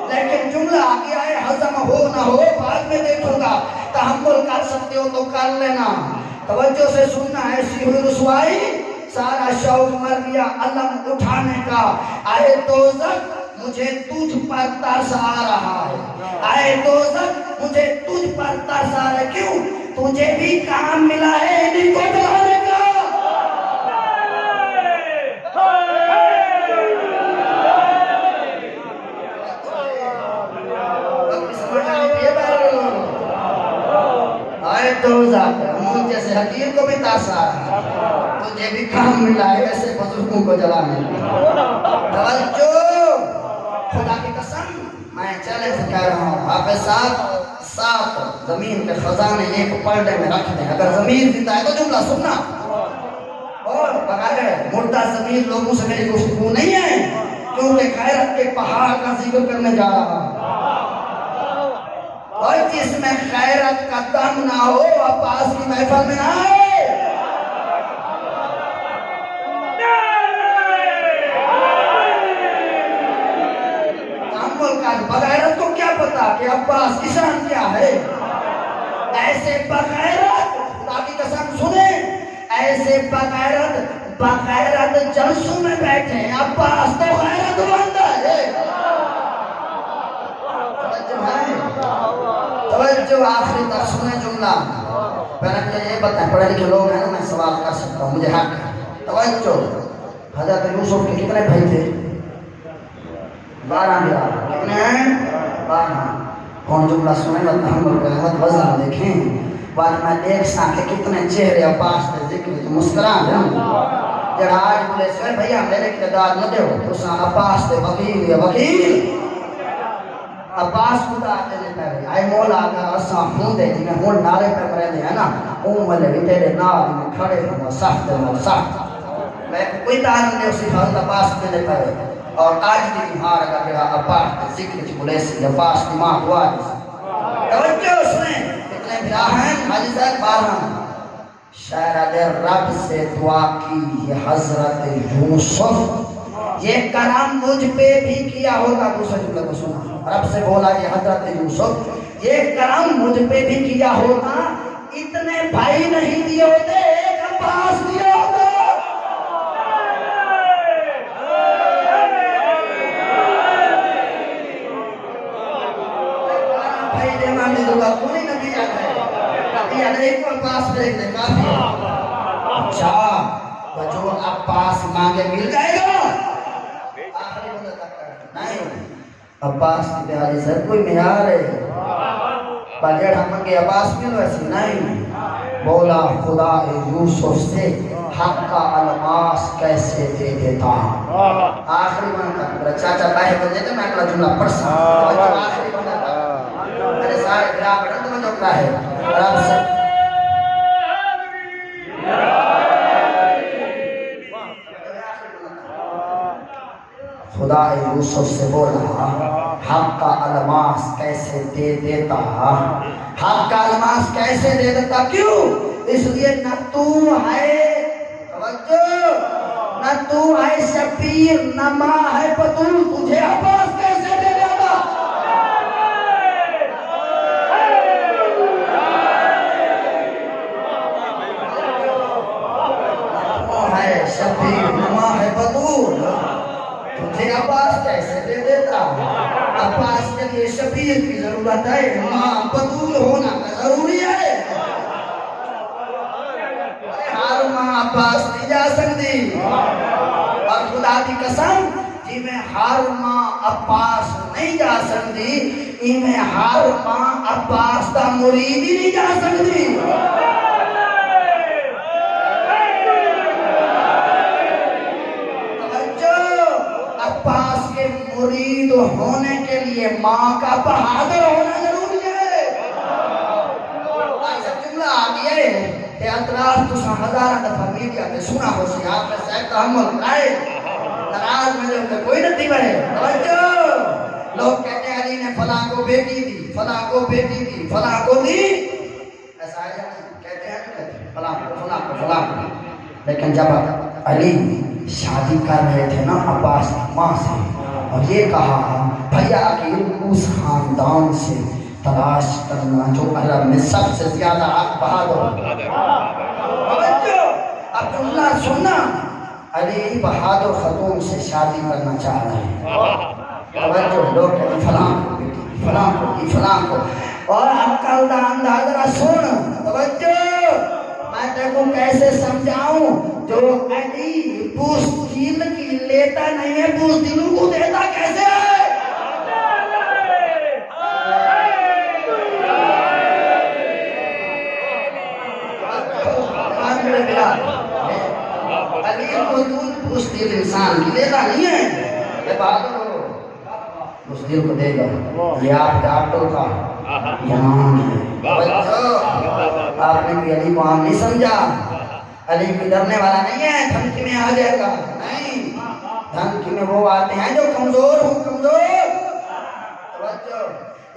لیکن جملہ آگیا ہے ہضم ہو نہ ہو بعد میں دیکھوں گا تحمل کر سکتے ہو تو کر لینا توجہ سے سننا ایسی ہوئی رسوائی سارا شوق مر گیا علم اٹھانے کا آئے دوزخ مجھے تجھ پر ترس آ رہا ہے آئے دوزخ مجھے تجھ پر ترس آ رہا ہے کیوں تجھے بھی کام ملا ہے انہیں کو جلانے کا مجھ جیسے حقیر کو بھی تاثار ہے، تجھے بھی کام ملا ہے ایسے بزرگوں کو جلانے توجہ خدا کی قسم میں چیلنج کہہ رہا ہوں حافظ صاحب 7 زمین کے خزانے ایک پلڑے میں رکھ دیں اگر ضمیر دیتا ہے تو جملہ سننا اور بغیر مردہ ضمیر لوگوں سے میری گفتگو نہیں ہے کیونکہ غیرت کے پہاڑ کا ذکر کرنے جا رہا ہوں اور جس میں غیرت کا دم نہ ہو عباس کی محفل میں نہ آئے بغیرت کو کیا پتا کہ عباس کی شان کیا ہے ایسے بغیرت خدا کی قسم سنیں ایسے بغیرت جلسوں میں بیٹھے ہیں عباس تو غیرت مند ہے توجہ آخری تک سنیں جملہ پہلے مجھے یہ بتائیں پڑھے لکھے لوگ ہیں نا میں سوال کر سکتا ہوں مجھے حق ہے توجہ حضرت یوسف کے کتنے بھائی تھے 12 کتنے ہیں 12 کون جملہ سنیں گا تحمل رحمت وزن دیکھیں بعد میں ایک ساتھ کتنے چہرے عباس کے ذکر تو مسکران ہیں جب آج بولے سے بھئیہ میرے اقتدار نہ دے ہو تو ساں عباس دے وکیل عباس خدا دینے پہلے آئے مولا اگر اساں ہوں دے جنہیں ہون نارے پہ مرے دے ہیں نا ملے بھی تیرے نار میں کھڑے ہوں سخت میں کوئی تعلیم دے اسی حضرت عباس دینے پہلے اور آج دی تمہارا کا جڑا عباس کے ذکر چی بولے سی عباس کی ماں دعا جیسا توجہ اس میں کتنے بھرا ہیں حاجی صاحب 12 شاعرہ دے رب سے دعا کی یہ حضرت یوسف یہ کرم مجھ پہ بھی کیا ہوگا دوسرا جملہ کو سنا رب سے بولا یہ حضرت یوسف یہ کرم مجھ پہ بھی کیا ہوگا اتنے بھائی نہیں دیے ہوتے ایک عباس دیا ہوگا بھائی دیمان دی دعا کوئی نبی آتا ہے یہ نہیں کو عباس دیکھ دے کافی ہے اچھا تو جو عباس مانگے مل جائے گا آخری بندہ تک نہیں عباس کی پیاری سے کوئی معیار ہے بغیر ہم کے عباس ملو ایسی نہیں بولا خدا یوسف سے حق کا الماس کیسے دے دیتا آخری بندہ میرا چاچا باہر بن دیتے میں اگلا جملہ پڑھ سکتا آخری بندہ میرے سارے گراہ بڑھا تو میں جوکتا ہے رب سے خدا یوسف سے بولا حق کا الماس کیسے دے دیتا حق کا الماس کیسے دے دیتا کیوں اس لیے نہ تو ہے توجہ نہ تو ہے شبیر نہ ماں ہے بطول تجھے عباس کیسے دے دیتا ہے شبیر نہ ماں ہے بطول تجھے عباس کیسے دے دیتا عباس کے لیے شبیر کی ضرورت ہے ماں بطول ہونا ضروری ہے ہر ماں عباس نہیں جا سکتی اور خدا کی قسم جی میں ہر ماں عباس نہیں جا سکتی جی میں ہر ماں عباس کا مرید ہی نہیں جا سکتی عباس کے مرید ہونے کے لیے ماں کا بہادر ہونا ضروری ہے ایسا جملہ آگیا ہے کہ اطراف تو ہزارہ دفعہ میڈیا میں سنا ہو سی آپ میں صاحب تحمل کرائے نراز میں جو کوئی نتی بڑھے توجہ لوگ کہتے ہیں علی نے فلاں کو بیٹی دی فلاں کو بیٹی دی فلاں کو دی ایسا ہے کہتے ہیں فلاں کو لیکن جب علی شادی کر رہے تھے نا عباس کی ماں سے اور یہ کہا بھیا کہ اس خاندان سے تلاش کرنا جو عرب میں سب سے زیادہ بہادر عبداللہ سننا علی بہادر خاتون سے شادی کرنا چاہ رہے ہیں توجہ لوگ کہتے ہیں فلاں کو اور عقل دا اندازہ سن توجہ میں دیکھوں کیسے سمجھاؤں جو علی بوس دل کی لیتا نہیں ہے بوس دلوں کو دیتا کیسے ہے دل انسان کی لیتا نہیں ہے. اے بہادر ہو اس دل کو دے گا. یہ آپ ڈاکٹر کا یہاں ہے. آپ نے بھی علی کو عام نہیں سمجھا. علی بھی ڈرنے والا نہیں ہے دھمکی میں آ جائے گا. نہیں, دھمکی میں وہ آتے ہیں جو کمزور ہوں. کمزور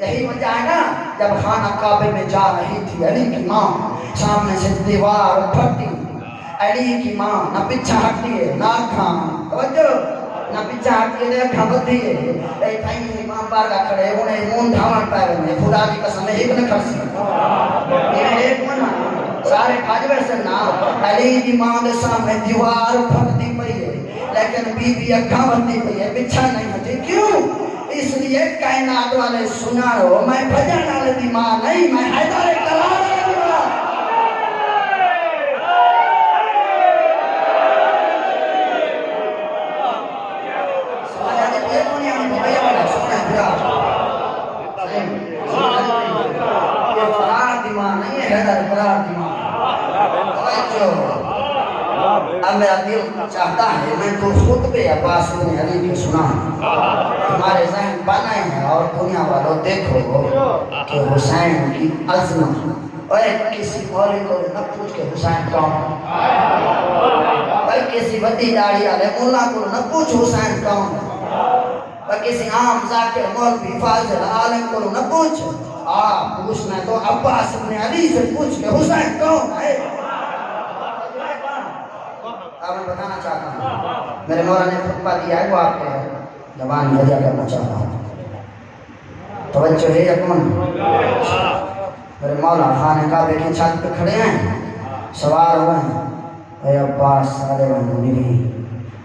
یہی وجہ ہے نا جب خانہ کعبے میں جا رہی تھی علی کی ماں, سامنے سے دیوار پھٹی. علی کی ماں نہ پیچھے ہٹتی ہے نہ کھان, توجہ نہ پیچھے ہٹتی ہے نہ بدھی ہے. اے بھائی امام بارگاہ کھڑے انہیں مون دھاون پائے میں خدا کی قسم ایک نہ کھڑ سی یہ ایک منا سارے بھاج ویسے نا. علی کی ماں کے سامنے دیوار پھٹتی پئی ہے لیکن بی بی اکھاں بندی پئی ہے, پیچھے نہیں ہٹی. کیوں؟ اس لیے کائنات والے سنا رہو میں بھجن والے دی ماں نہیں, میں حیدر کرار والے دی ماں. سمجھا دے یہ دنیا میں بھائی والا سونا پھرا یہ فرار دی ماں نہیں ہے, حیدر کرار دی ماں. اب میرا دل چاہتا ہے میں تو خطبے عباس بن علی کے سنا تمہارے ذہن بنائے ہیں اور دنیا والوں دیکھو کہ حسین کی عظمت. اور کسی مولی کو نہ پوچھ کے حسین کون, اور کسی بڑی داڑھی والے مولا کو نہ پوچھ حسین کون, اور کسی عام ذاکر مولوی فاضل عالم کو نہ پوچھ. پوچھنا تو عباس بن علی سے پوچھ کے حسین کون ہے. اب میں بتانا چاہتا ہوں میرے مولا نے خطبہ دیا ہے وہ آپ کے زبان ہدیہ کرنا چاہتا ہوں. توجہ ہے یکمن. میرے مولا خانہ کعبے کی چھت پہ کھڑے ہیں, سوار ہوئے ہیں. اے عباس عالم منیری,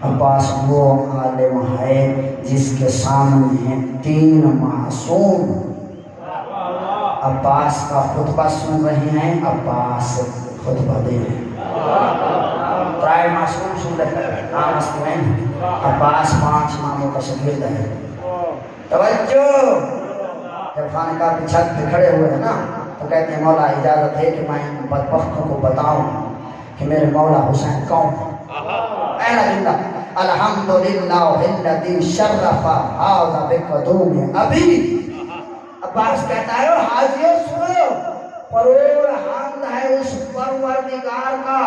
عباس وہ عالم ہے جس کے سامنے 3 معصوم. عباس کا خطبہ سن رہے ہیں, عباس خطبہ دے رہے ہیں. ترائے معصوم سن رہے ہیں, نام اسمین عباس 5 اماموں کا شاگرد ہے. توجہ. جب خانہ کعبے کی چھت پہ کھڑے ہوئے ہیں نا تو کہتے ہیں مولا اجازت ہے کہ میں بدبختوں کو بتاؤں کہ میرے مولا حسین کون ہے. پہلا جملہ الحمدللہ الذی شرف ھذا بقدوم ابی. عباس کہتا ہے حاجیوں سنو, پرور حمد ہے اس پروردگار کا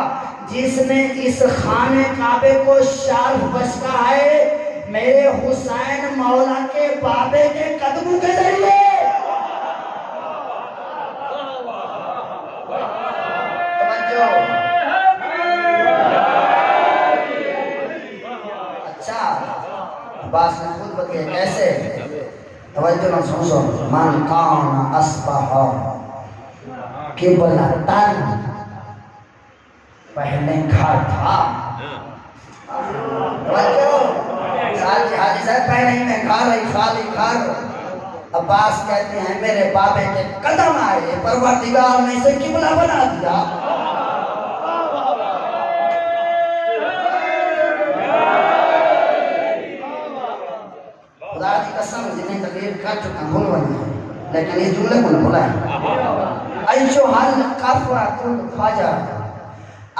جس نے اس خانہ کعبے کو شرف بخشا ہے میرے حسین مولا کے بابے کے قدموں کے ذریعے. اچھا عباس نے خود بتایا کیسے. توجہ نہ سنو. من کان اصبح قبلتن, پہلے گھر تھا. توجہ. حاجی صاحب پہلے ہی میں خالی گھر. عباس کہتے ہیں میرے بابے کے قدم آئے, پروردگار نے اسے قبلہ بنا دیا. خدا کی قسم جنہیں تقریر کر چکا بھول بنی ہے لیکن اس جملے کو نہ بھولائیں. ایشوہا الکفرۃ الفجر,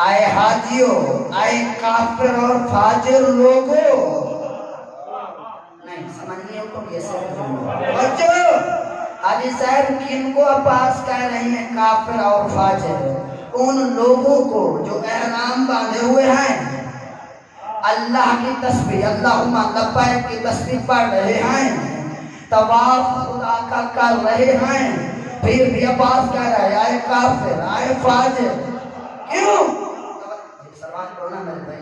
آئے حاجیوں, آئے کافر اور فاجر لوگوں. نہیں سمجھنی ہو تو یہ سے بچو. حاجی صاحب کن کو عباس کہہ رہے ہیں کافر اور فاجر؟ ان لوگوں کو جو احرام باندھے ہوئے ہیں, اللہ کی تسبیح اللہم لبیک کی تسبیح پڑھ رہے ہیں, طواف خدا کا کر رہے ہیں, پھر بھی عباس کہہ رہا ہے آئے کافر آئے فاجر. کیوں؟ سوال کرنا میرے بھائی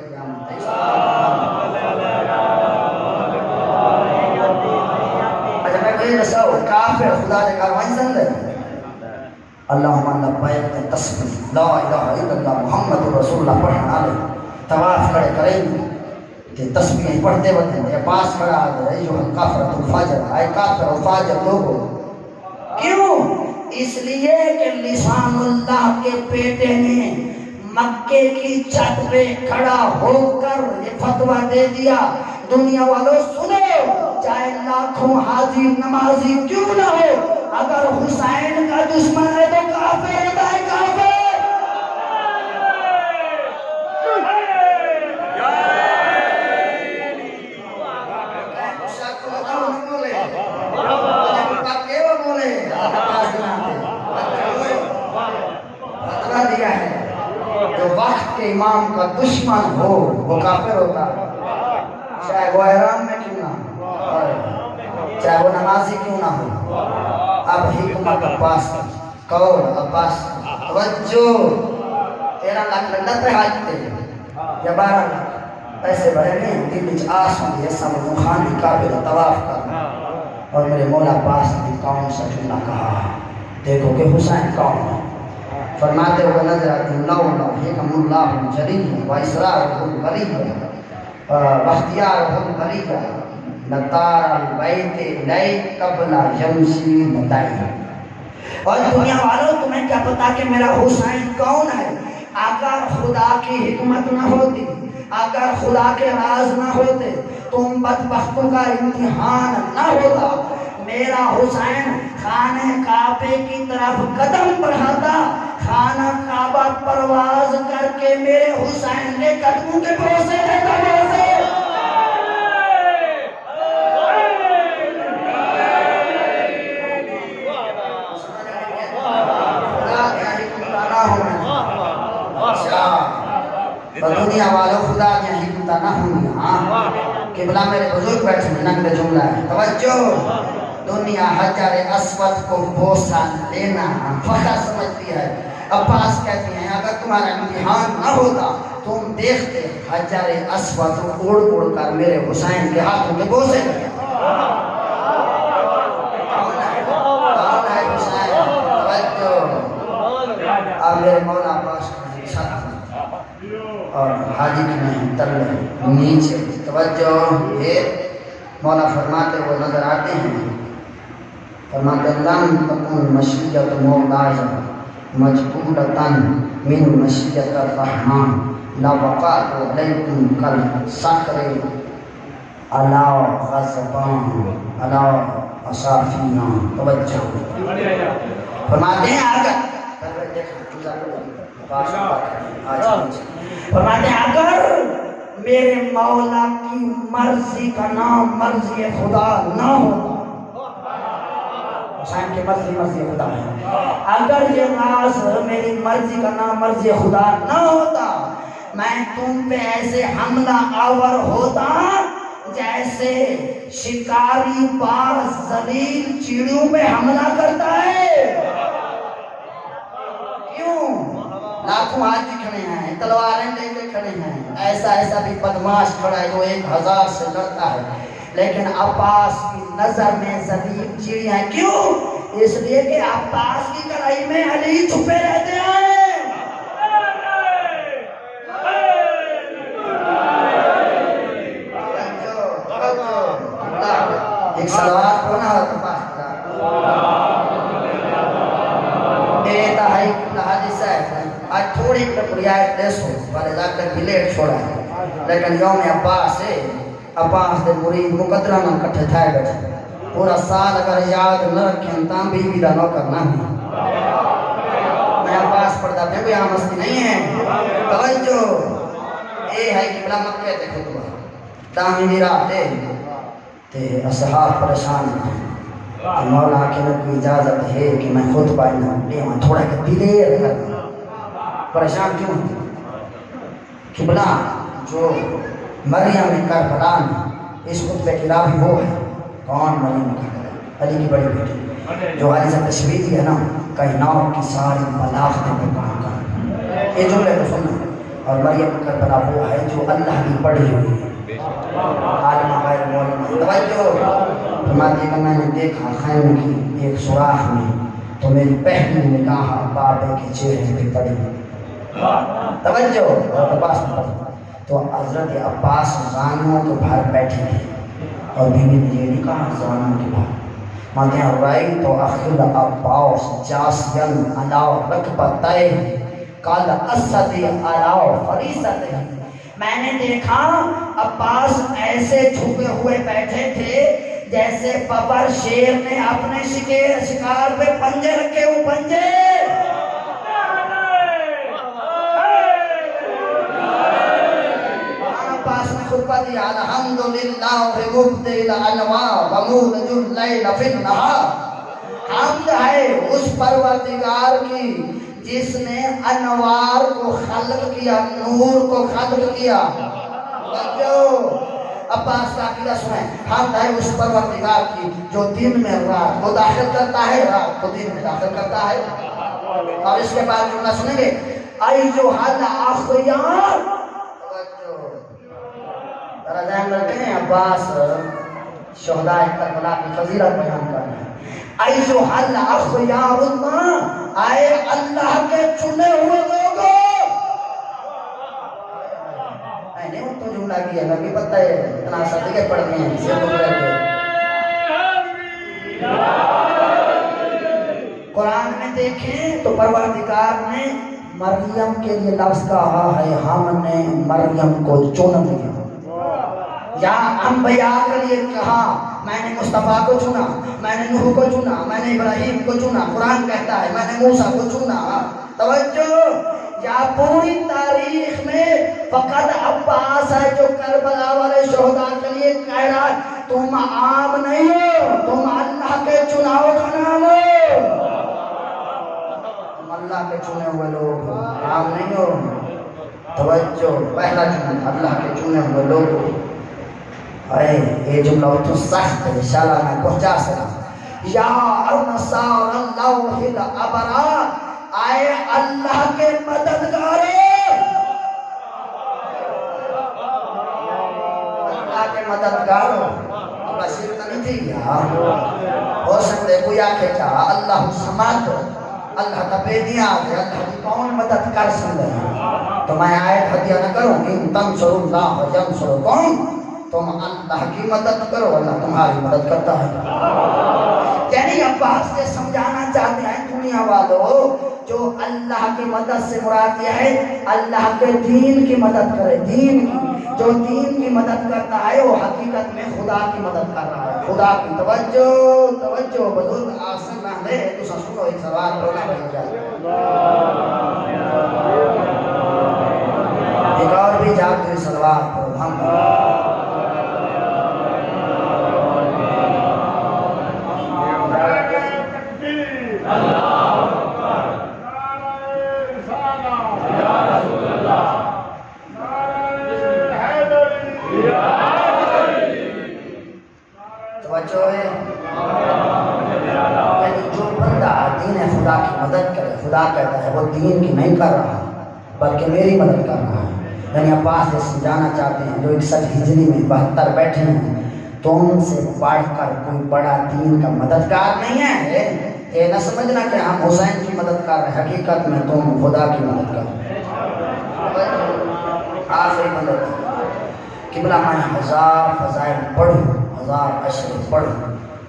اچھا میں کوئی رسو کافر خدا نے کہا وہیں سن لے اللہم لبیک کی تسبیح لا الہ الا اللہ محمد رسول اللہ پڑھنا لے. طواف کھڑے کریں گے کہ تسبیح پڑھتے وقت عباس کھڑا آ گئے جو کافرۃ الفجر, آئے کافر اور فاجر لوگوں. کیوں؟ اس لیے کہ لسان اللہ کے بیٹے نے مکے کی چھت پہ کھڑا ہو کر یہ فتویٰ دے دیا, دنیا والوں سنو, چاہے لاکھوں حاجی نمازی کیوں نہ ہو, اگر حسین کا دشمن ہے تو کافر ہے کافر. کے امام کا دشمن ہو وہ کافر ہوتا ہے، چاہے وہ احرام میں کیوں نہ ہو، چاہے وہ نمازی کیوں نہ ہو۔ اب حکمت عباس قول عباس توجہ 13 لاکھ لگتا پہ حاج تے یا 12 لاکھ پیسے بڑے نہیں، دل وچ آس ہوندی ہے سب خان کی کعبے کا طواف کرنا۔ اور میرے مولا عباس نے قوم سے جملہ کہا، دیکھو کہ حسین کون ہے، فرماتے ہوئے نظر آتے ہیں، لو لو حکم اللہ جلیل و اسرار الولی و اختیار الولی نتار البیت لئی قبل یمشی مدعی۔ اور دنیا والوں تمہیں کیا پتا کہ میرا حسین کون ہے؟ اگر خدا کی حکمت نہ ہوتی، اگر خدا کے راز نہ ہوتے، تم بدبختوں کا امتحان نہ ہوتا، میرا حسین خانہ کعبے کی طرف قدم بڑھاتا، خانہ کعبہ پرواز کر کے میرے حسین کے قدموں کے بھروسے دیتا بھروسے۔ دنیا والوں خدا کی حکمت نہ ہوئی، ہاں قبلہ میرے بزرگ بیٹھے ہیں، نقل جملہ ہے توجہ۔ دنیا حجر اسود کو بوسہ لینا فخر سمجھتی ہے۔ عباس کہتے ہیں اگر تمہارا امتحان نہ ہوتا تم دیکھتے حجر اسود اڑ اڑ کر میرے حسین کے ہاتھوں کے بوسے کرتے۔ کون ہے حسین؟ توجہ۔ اب میرے مولا عباس کا چھت اور حاجی کی نہیں تلے نیچے توجہ۔ یہ مولا فرماتے ہوئے نظر آتے ہیں، فرماتے لم تکن مشیت مولایا مجبولتاً من مشیت الرحمن لوقعت علیکم کل صخر علی غضبان علی اصافیان۔ توجہ فرماتے ہیں فرماتے ہیں اگر میرے مولا کی مرضی کا نام مرضی خدا نہ ہوتا، حسین کی مرضی مرضی خدا ہے، اگر یہ راز میری مرضی کا نام مرضی خدا نہ ہوتا میں تم پہ ایسے حملہ آور ہوتا جیسے شکاری باز ذلیل چیڑیوں پہ حملہ کرتا ہے۔ کیوں؟ لاکھوں حاجی کھڑے ہیں، تلواریں لے کے کھڑے ہیں، ایسا بھی بدماش کھڑا ہے جو 1000 سے لڑتا ہے، لیکن عباس کی نظر میں ذلیل چیڑیاں ہیں۔ کیوں؟ اس لیے کہ عباس کی کڑائی میں علی چھپے رہتے ہیں۔ ایک صلوات ہونا عباس کا ایتا ہے حدیث ہے۔ آج تھوڑی رعایت دیسو والے جا کر بھی لیٹ چھوڑا ہے، لیکن یوم عباس ہے، عباس دے مرید مقدرہ نہ کٹھے تھائے بیٹھے پورا سال اگر یاد نہ رکھیں تاں بھی بھی دا نوکر نہ ہی۔ میں عباس پڑھتا پہ کوئی آمستی نہیں ہے۔ توجہ اے ہے کہ بلا مکہ تے خطبہ دامی دی رات تے اصحاب پریشان ہیں، مولا کے نے کوئی اجازت ہے کہ میں خطبہ نہ لیواں تھوڑا کہ دلیر کرنا۔ پریشان کیوں ہیں؟ قبلہ جو مریم کربلا میں اس خطبے کی راوی وہ ہے، کون مریم کربلا؟ علی کی بڑی بیٹی جو علی سے تشریح دی ہے نا، کائنات کی ساری بلاغت پہ کام کر، یہ جملے کو سننا۔ اور مریم کربلا وہ ہے جو اللہ کی پڑھی ہوئی ہے، عالمہ غیر معلومہ۔ توجہ فرماتی کہ میں نے دیکھا خیمے کی ایک سوراخ میں تو میری پہلی نگاہ بابے کے چہرے پہ پڑی۔ توجہ عباس نے پڑھا تو حضرت عباس زانوں کے باہر بیٹھے تھے اور بیوی نے یہ نہیں کہا زانوں کے باہر ماتے ہیں رائی تو اخل عباس جاسین علاو رکبتائے قال اسد علاو فریستہ۔ میں نے دیکھا عباس ایسے جھکے ہوئے بیٹھے تھے جیسے ببر شیر نے اپنے شکار پہ پنجے رکھے ہوئے پنجے۔ عباس نے خطبہ دیا الحمدللہ مبدی الانوار ومولج اللیل فی النہار۔ حمد ہے اس پروردگار کی جس نے انوار کو خلق کیا، نور کو خلق کیا. عباس کا عقیدہ سنیں، ہم ہے اس پروردگار کی جو دن میں رات کو داخل کرتا ہے، رات کو دن میں داخل کرتا ہے. اور اس کے بعد جملہ سنیں گے، ایھا الاخیار. ذرا ذہن رکھیں، عباس شہداء کربلا کی فضیلت بیان کر رہے ہیں. ایھا الاخیار اللہ، اے اللہ کے چنے ہوئے لوگوں. میں نے ان کو جملہ کیا، میں بھی پتہ ہے اتنا صدقے پڑھتے ہیں اسے بول رہے تھے. قرآن میں دیکھیں تو پروردگار نے مریم کے لیے لفظ کہا ہے، ہم نے مریم کو چن لیا. یا انبیاء کے لیے کہا، میں نے مصطفیٰ کو چنا، میں نے نوح کو چنا، میں نے ابراہیم کو چنا. قرآن کہتا ہے میں نے موسیٰ کو چنا. توجہ، یا پوری تاریخ میں فقط عباس ہے جو کربلا والے شہداء کے لیے کہہ رہا ہے تم عام نہیں ہو، تم اللہ کے چناؤ کا نام ہو، تم اللہ کے چنے ہوئے لوگ ہو، عام نہیں ہو. توجہ، پہلا جملہ اللہ کے چنے ہوئے لوگ ہو. اے یہ جملہ تو سخت ہے، انشاءاللہ میں پہنچا سکا. یا انصار اللہ الابرار، آئے اللہ کے مددگاروں، اللہ کے مددگاروں. اللہ شرک نہیں تھی کیا؟ ہو سکتے کوئی آکھے کیا اللہ سمات، اللہ کا بے نیاز ہے، اللہ کی کون مدد کر سکتے ہیں؟ تو میں آیت ہدیہ نہ کروں کہ تنصر اللہ ینصرکم، تم اللہ کی مدد کرو اللہ تمہاری مدد کرتا ہے. یعنی عباس سے سمجھانا چاہتے ہیں دنیا والوں، جو اللہ کی مدد سے مراد یہ ہے اللہ کے دین کی مدد کرے. دین کی، جو دین کی مدد کرتا ہے وہ حقیقت میں خدا کی مدد کر رہا ہے، خدا کی. توجہ توجہ بزرگ آسن نہ لے تو سنو ایک سوال بولا بھائی جائے. ایک اور بھی جاتے سلوات پڑھو ہم. خدا کی مدد کرے، خدا کہتا ہے وہ دین کی نہیں کر رہا بلکہ میری مدد کر رہا ہے. یعنی عباس سے سمجھانا چاہتے ہیں جو 61 ہجری میں 72 بیٹھے ہیں، تم سے پڑھ کر کوئی بڑا دین کا مددگار نہیں ہے. یہ نہ سمجھنا کہ ہم حسین کی مدد کر رہے ہیں، حقیقت میں تم خدا کی مدد کر رہے ہیں. آخری مدد قبلہ میں 1000 فضائل پڑھوں، 1000 اشر پڑھوں،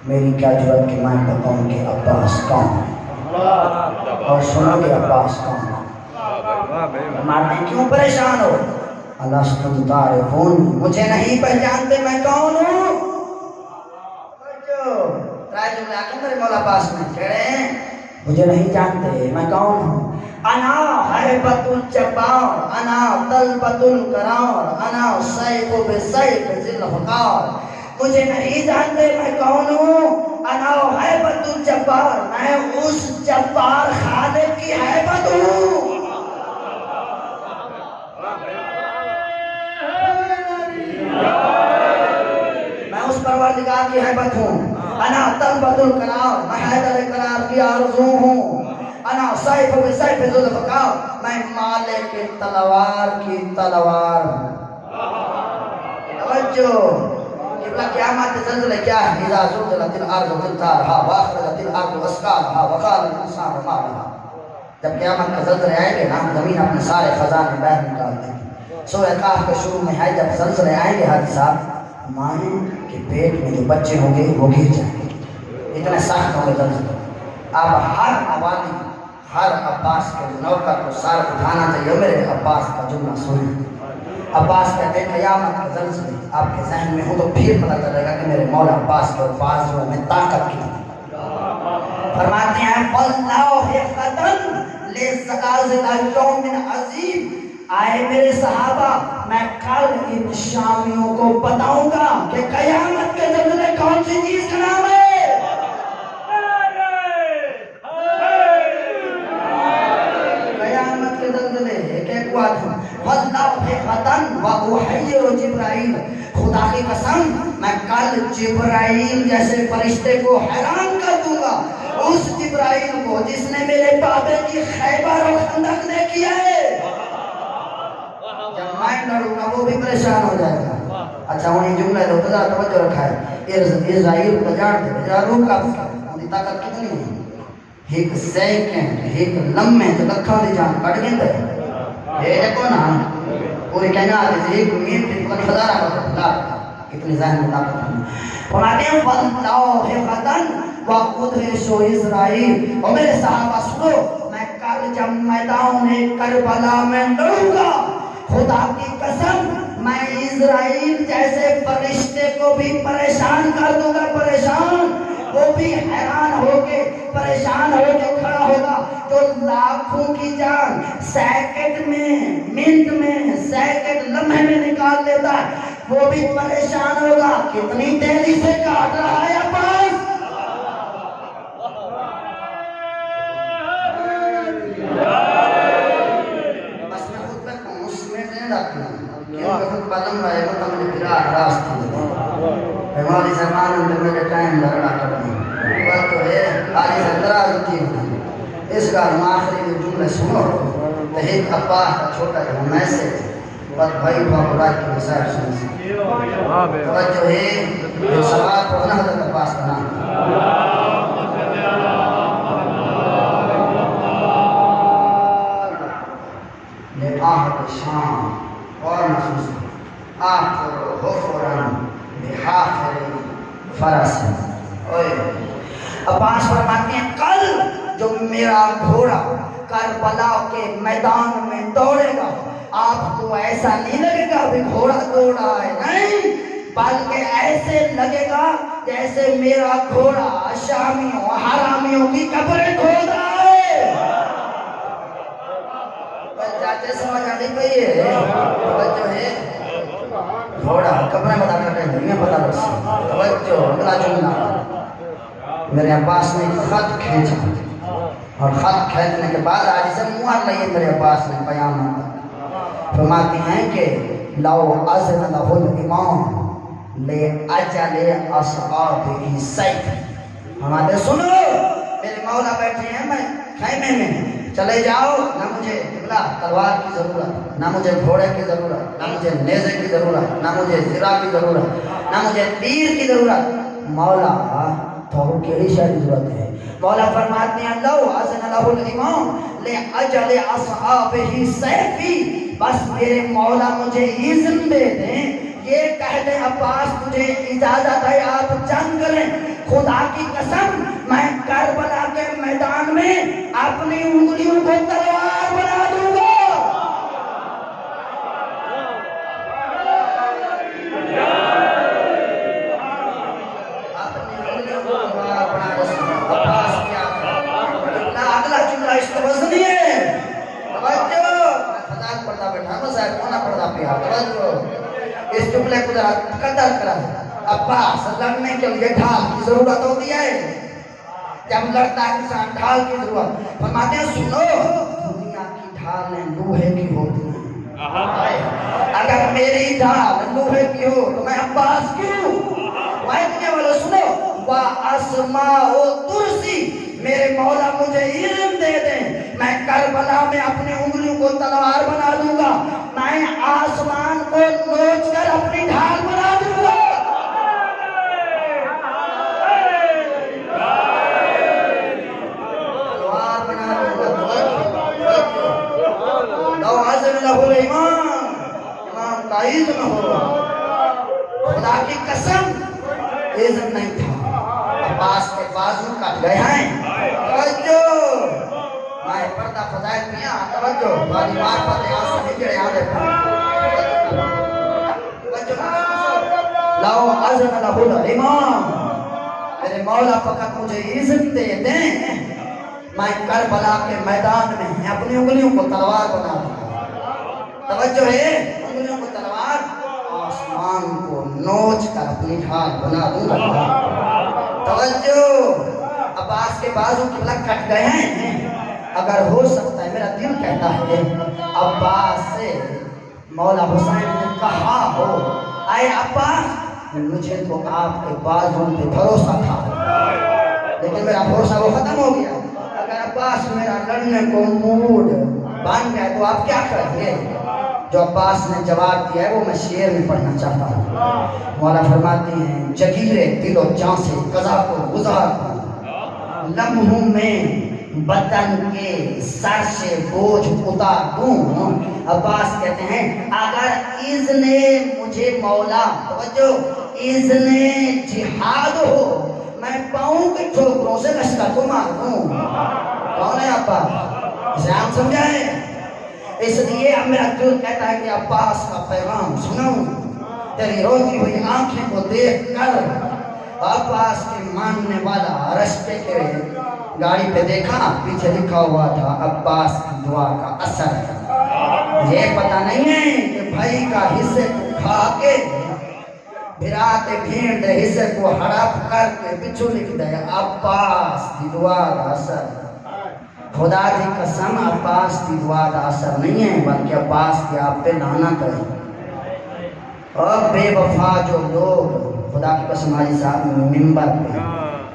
میری کیا جرات کہ میں بتاؤں کہ عباس کون ہے. اور سنو کہ عباس کون ہے. مارنے کیوں پریشان ہو؟ الستم تعرفون، مجھے نہیں پہچانتے میں کون ہوں. رائے جملہ آکے میرے مولا پاس میں کہہ مجھے نہیں جانتے میں کون ہوں. انا حیبت الجبار، انا طلبت القرار، انا سیف بسیف ذی الفقار. مجھے نہیں جانتے میں کون ہوں. انا حیبت الجبار، میں اس جبار خالق کی حیبت ہوں. میں اس پروردگار کی حیبت ہوں. انا طلبت القرار، میں حیدر قرار کی آرزو ہوں. انا سیف بسیف ذی الفقار، میں مالک تلوار کی تلوار ہوں. توجہ، قبلہ قیامت زلزلہ کیا ہے؟ اذا زلزلت الارض زلزالہا واخرجت الارض اثقالہا وقال الانسان ما لہا. جب قیامت کا زلزلے آئیں گے نا، زمین اپنے سارے خزانے باہر نکال دیں گے. سورہ کہف کے شروع میں ہے جب زلزلے آئیں گے حادثات، ماں کے پیٹ میں جو بچے ہوں گے وہ گر جائیں گے، اتنے سخت ہوں گے زلزلے. اب ہر عوامی، ہر عباس کے نوکر کو سار اٹھانا چاہیے. میرے عباس کا جملہ سنیں. عباس کہتے ہیں قیامت کا زلزلے آپ کے ذہن میں ہو تو پھر پتہ چلے گا کہ میرے مولا عباس کے بازو میں طاقت کی. فرماتے ہیں واللہ قدم لزلازل یوم عظیم. آئے میرے صحابہ، میں کل ان شامیوں کو بتاؤں گا کہ قیامت کے زلزلے کون سی چیز کا نام ہے. ہوا تھا واللہ وطن وحیر جبرائیل خدا کی قسم میں کل جبرائیل جیسے فرشتے کو حیران کر دوں گا اس جبرائیل کو جس نے میرے بابے کی خیبر و خندق نے کیا ہے جب میں لڑوں گا وہ بھی پریشان ہو جائے گا اچھا انہیں جملے دو تذار توجہ رکھا ہے اسرائیل کو جان دے جاروں کا انہیں طاقت کتنی ہے ایک سیکنڈ ایک لمحے تو لکھا دی جان کٹ گئے تھے یہ دیکھو نا پوری کائنات ہے ایک منٹ کو نہیں ہزارہ کا لا اتنی ذہن میں طاقت ہے فرماتے ہیں واللہ وطن وقدس و اسرائیل اور میرے صحابہ سنو میں کل جب میدان کربلا میں لڑوں گا خدا کی قسم میں اسرائیل جیسے فرشتے کو بھی پریشان کر دوں گا پریشان وہ بھی حیران ہو کے پریشان ہو کے کھڑا ہوگا جو لاکھوں کی جان سیکنڈ میں منٹ میں سیکنڈ لمحے میں نکال لیتا ہے وہ بھی پریشان ہوگا کتنی تیزی سے کاٹ رہا ہے عباس بس میں خود پہ اس میں نہیں رکھنا کیونکہ خود قدم رہے گا تو مجھے پھر راست ہماری زمان اندر میرے ٹائم لگڑا کرنی بات تو ہے آج اندرہ رکھی اس کا آخری جو جملے سنو تحید عباس کا چھوٹا جو میسج بات بھائی بھائی راج کی مسائل سنسی بات جو ہے سوال پڑھنا حضرت عباس کا نام لے آہد شام اور محسوس آخر غفران بحافر فرس عباس فرماتے ہیں کل جو میرا گھوڑا کربلا کے میدان میں دوڑے گا آپ کو ایسا نہیں لگے گا بھی گھوڑا دوڑا ہے نہیں بلکہ ایسے لگے گا جیسے میرا گھوڑا شامیوں حرامیوں کی قبریں کھود رہا ہے بچاتے سمجھ آنے پہ یہ بچوں ہے گھوڑا قبریں بتا کرتے ہیں دنیا بتا بس توجہ اگلا جملہ میرے عباس نے خط کھینچا اور خط کھینچنے کے بعد آج سے مہر لئیے میرے عباس نے بیان فرماتی ہیں کہ لو اذن لہ الامام لے اجل اصحابہ سیف ہمارے سنو میرے مولا بیٹھے ہیں میں خیمے میں چلے جاؤ نہ مجھے تلوار کی ضرورت نہ مجھے گھوڑے کی ضرورت نہ مجھے نیزے کی ضرورت نہ مجھے زرہ کی ضرورت نہ مجھے تیر کی ضرورت مولا تو کیڑی شاید ضرورت ہے مولا فرماتے ہیں لو اذن لہ الامام لے اجل اصحابہ سیفی بس میرے مولا مجھے اذن دے دیں یہ کہہ دیں عباس تجھے اجازت ہے آپ جنگ کریں خدا کی قسم میں کربلا کے میدان میں اپنی انگلیوں کو تلوار بنا دوں گا اپنی انگلیوں کو تلوار بنا دوں گا عباس کیا اگلا جملہ اس کو وزنی ہے توجہ میں فضائل پڑھتا بیٹھا ہوں صاحب کونا پڑھتا پیا توجہ اس جملے کو قدر کرا عباس لڑنے کے لیے ڈھال کی ضرورت ہوتی ہے جب لڑتا ہے انسان ڈھال کی ضرورت فرماتے ہیں سنو دنیا کی ڈھالیں لوہے کی ہوتی ہیں اگر میری ڈھال لوہے کی ہو تو میں عباس کیوں وائدنے والے سنو وَأَسْمَاءُ تُرْسِي میرے مولا مجھے علم دے دیں میں کربلا میں اپنی انگلیوں کو تلوار بنا دوں گا میں آسمان کو نوچ کر اپنی ڈھال بنا دوں گا تلوار بنا دوں گا لو عزم لہو امام کا اذن ہوگا خدا کی قسم اذن نہیں تھا عباس کے بازو کٹ گئے ہیں توجہ میں پردہ فضائل پیا توجہ باری بار پر یہاں سے نکڑے آدھے لو عزم لہ الامام میرے مولا فقط مجھے اذن دے دیں میں کربلا کے میدان میں اپنی انگلیوں کو تلوار بنا دوں توجہ ہے انگلیوں کو تلوار آسمان کو نوچ کر اپنی ڈھال بنا دوں گا توجہ عباس کے بازو قبلہ کٹ گئے ہیں اگر ہو سکتا ہے، میرا دل کہتا ہے عباس سے مولا حسین نے کہا ہو، اے عباس مجھے تو آپ کے بازوں پہ بھروسہ تھا لیکن میرا بھروسہ وہ ختم ہو گیا، اگر عباس میرا لڑنے کو موڈ بن گیا تو آپ کیا کریں گے؟ جو عباس نے جواب دیا ہے وہ میں شعر میں پڑھنا چاہتا ہوں۔ مولا فرماتے ہیں جگیرے دل و جان سے قضا کو گزار دوں، لمحوں میں بدن کے سر سے بوجھ اتار دوں۔ عباس کہتے ہیں اگر اذن مجھے مولا، توجہ، اذن جہاد ہو میں پاؤں کے ٹھوکروں سے لشکر کو مار دوں۔ کون ہے عباس؟ اسے ہم سمجھائیں۔ اس لیے اب میرا دل کہتا ہے کہ عباس کا پیغام سنوں، تیری روتی ہوئی آنکھیں کو دیکھ کر عباس کے ماننے والا رشتے کے گاڑی پہ دیکھا، پیچھے لکھا ہوا تھا عباس کی دعا کا اثر ہے۔ یہ پتہ نہیں ہے کہ بھائی کا حصے کو کھا کے بھراتے بھیڑ دے حصے کو ہڑپ کر کے پچھو لکھ دے عباس کی دعا کا اثر۔ خدا کی قسم عباس کی دعا کا اثر نہیں ہے بلکہ عباس کی آپ پہ لعنت ہے۔ اور بے وفا جو لوگ خدا کی قسم حاجی صاحب ممبر پہ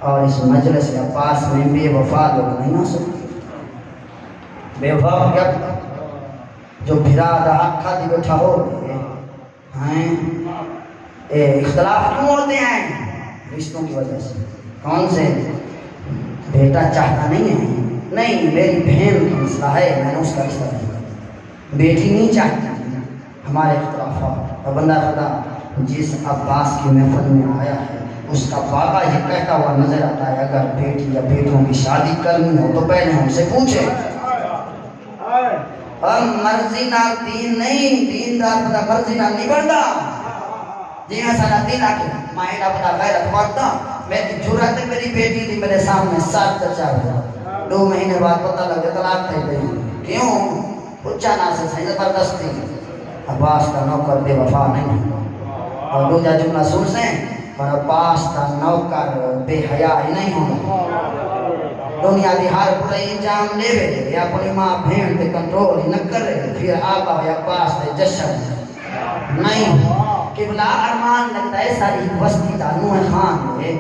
اور اس مجلس عباس میں بے وفا لوگ نہیں ہو سکتے۔ بے وفا کیا جو بھرا دہا کھا دی بیٹھا ہو ہیں، اختلاف کیوں ہوتے ہیں؟ رشتوں کی وجہ سے۔ کون سے؟ بیٹا چاہتا نہیں ہے، نہیں میری بہن کا مسئلہ ہے میں نے اس کا رشتہ دیا، بیٹی نہیں چاہتی، ہمارے اختلافات۔ اور بندہ خدا جس عباس کی محفل میں آیا ہے اس کا بابا یہ کہتا ہوا نظر آتا ہے اگر بیٹی یا بیٹوں کی شادی کرنی ہو تو پہلے ہم سے پوچھے۔ ہم مرضی نال دین نہیں، دین دار پتا مرضی نال نہیں بڑھتا۔ جی میں سارا دین آکے مائنہ پتا غیرت وقتا میری جرات میری بیٹی تھی میرے سامنے ساتھ چچا ہوا، 2 مہینے بعد پتہ لگے طلاق تھے گئی۔ کیوں؟ پوچھا نہ سے صحیح زبردستی۔ عباس کا نوکر بے وفا نہیں، اور دوجا جملہ سن سے اور عباس کا نوکر بے حیا ہی نہیں ہونا۔ دنیا دی ہر برائی انجام لے وے اپنی ماں بہن تے کنٹرول ہی نہ کرے، پھر آقا ہوئے عباس دے جشن نہیں۔ قبلہ ارمان لگتا ہے ساری بستی دا نوح خان ہے،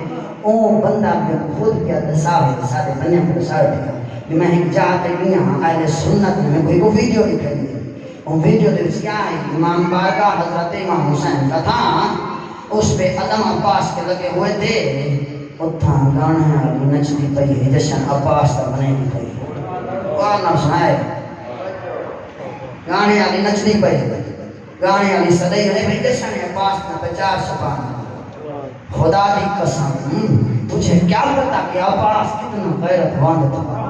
اون بندہ میں خود کیا دساوے سارے بنیا کو دساوے بھی میں ایک جاتے گیا اہل سنت میں کوئی کو ویڈیو لکھے گی، وہ ویڈیو دے کیا ہے امام بارگاہ حضرت امام حسین کا تھا، اس پہ علم عباس کے لگے ہوئے تھے، اتھاں گانے والی نچتی پئی ہے جشن عباس کا بنے گی پئی، قرآن نہ سنائے گانے والی نچتی پئی، گانے والی صدائی رہے بھئی جشن عباس کا بچار سبحان خدا دی قسم تجھے کیا پتا کہ عباس کتنا غیرت مند تھا۔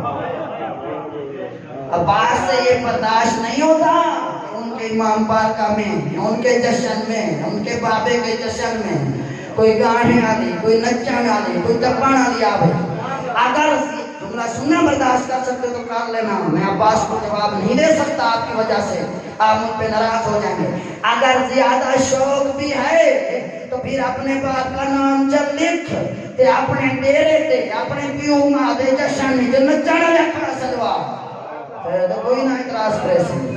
عباس سے یہ برداشت نہیں ہوتا کہ ان کے امام بارگاہ میں، ان کے جشن میں، ان کے بابے کے جشن میں کوئی گانے والی، کوئی نچن والی، کوئی ٹپن والی آوے۔ اگر جملہ سننا برداشت کر سکتے تو کر لینا، میں عباس کو جواب نہیں دے سکتا آپ کی وجہ سے، آپ مجھ پہ ناراض ہو جائیں گے۔ اگر زیادہ شوق بھی ہے تو پھر اپنے باپ کا نام چل لکھ تے اپنے ڈیرے تے اپنے پیو ماں دے جشن میں جو نچانا لکھا سلوا تو کوئی نہ اعتراض کرے سی،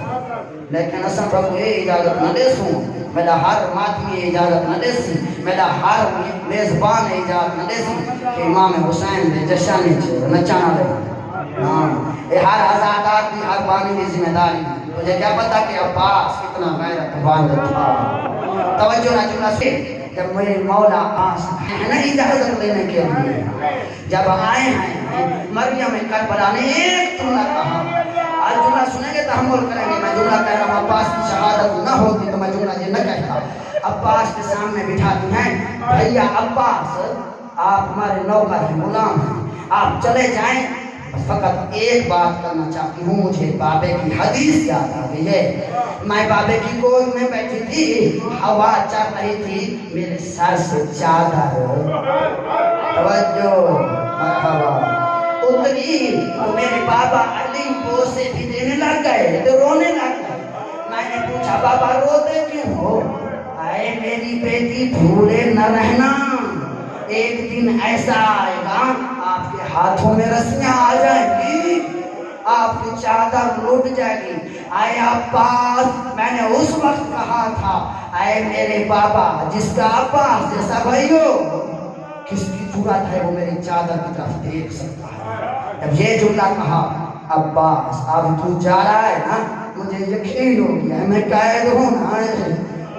لیکن اساں کو یہ اجازت نہ دے سوں، میرا ہر ماتمی اجازت نہ دے سی، میرا ہر میزبان اجازت نہ دے سی کہ امام حسین دے جشن میں نچانا لے۔ یہ ہر آزادات کی ہر بانی کی ذمہ داری، مجھے کیا پتا کہ عباس کتنا غیرت مند تھا۔ توجہ نہ جملہ سے جب میرے مولا آس ہے نا اجازت لینے کے لیے جب آئے ہیں مریم کربلا نے ایک جملہ کہا، آج جملہ سنیں گے تحمل کریں گے، میں جملہ کہہ رہا ہوں عباس کی شہادت نہ ہوتی تو میں جملہ یہ نہ کہتا۔ عباس کے سامنے بٹھاتی ہیں بھیا عباس آپ ہمارے نوکر ہیں، غلام ہیں، آپ چلے جائیں، فقط ایک بات کرنا چاہتی ہوں، مجھے بابے کی حدیث یاد آ گئی ہے، میں بابے کی گود میں بیٹھی تھی، ہوا چل رہی تھی، میرے سر سے چادر توجہ مرحبا اتری تو میرے بابا علی بوسے بھی دینے لگ گئے تو رونے لگ گئے۔ میں نے پوچھا بابا روتے کیوں ہو؟ اے میری بیٹی بھولے نہ رہنا، ایک دن ایسا آئے گا آپ کے ہاتھوں میں رسیاں آ جائیں گی، آپ آپ کی چادر لٹ جائے گی. اے عباس میں نے اس وقت کہا تھا اے میرے بابا جس کا عباس جیسا بھائی ہو کس کی جرات ہے وہ میری چادر کی طرف دیکھ سکتا ہے. جب یہ جملہ کہا عباس اب تو جا رہا ہے نا مجھے یقین ہو گیا ہے میں قید ہوں نا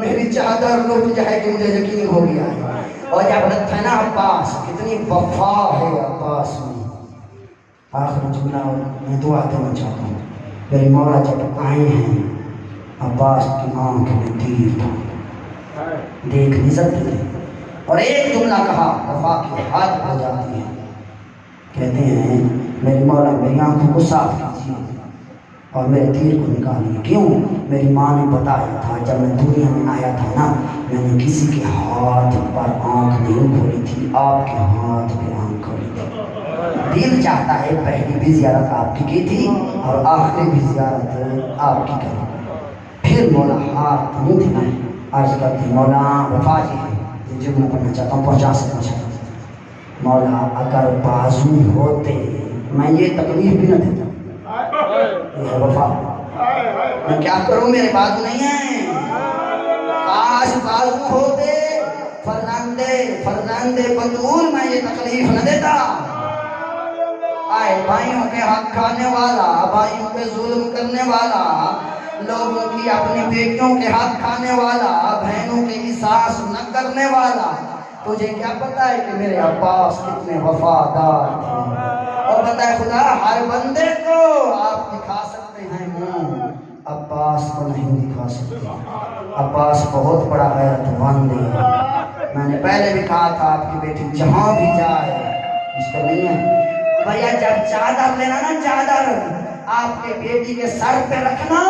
میری چادر لٹ جائے گی مجھے یقین ہو گیا ہے. اور جب رکھا ہے نا عباس کتنی وفا ہے عباس میں. آخر جملہ میں دعا دینا چاہتا ہوں میرے مولا جب آئے ہیں عباس کی آنکھ میں تیر تھا دیکھ نہیں سکتے تھے اور ایک جملہ کہا وفا کی حد ہو جاتی ہے. کہتے ہیں میرے مولا میری آنکھوں کو صاف کیجیے اور میرے تیر کو نکالیے. کیوں؟ میری ماں نے بتایا تھا جب میں دنیا میں آیا تھا نا میں نے کسی کے ہاتھ پر آنکھ نہیں کھولی تھی آپ کے ہاتھ پہ آنکھ کھولی تھی. دل چاہتا ہے پہلی بھی زیارت آپ کی تھی اور آخری بھی زیارت آپ کی کری. پھر مولا ہاتھ نہیں تھی میں عرض کرتی مولا وفا جی یہ جملہ پڑھنا چاہتا ہوں پہنچا سکنا چاہتا ہوں. مولا اگر بازو ہوتے میں یہ تکلیف بھی نہ دیتا. یہ ہے وفا. میں کیا کروں میرے بازو نہیں ہیں. کاش بازو ہوتے فرزند بطول میں یہ تکلیف نہ دیتا. آئے بھائیوں کے حق کھانے والا بھائیوں کے ظلم کرنے والا لوگوں کی اپنی بیٹیوں کے حق کھانے والا بہنوں کے احساس نہ کرنے والا. تجھے کیا پتا ہے کہ میرے عباس کتنے وفادار تھے. اور پتا ہے خدا ہر بندے کو آپ دکھا سکتے ہیں منہ عباس کو نہیں دکھا سکتے. عباس بہت بڑا غیرت مند ہے. میں نے پہلے بھی کہا تھا آپ کی بیٹی جہاں بھی جائے اس کو نہیں ہے بھیا جب چادر لینا نا چادر آپ کے بیٹی کے سر پہ رکھنا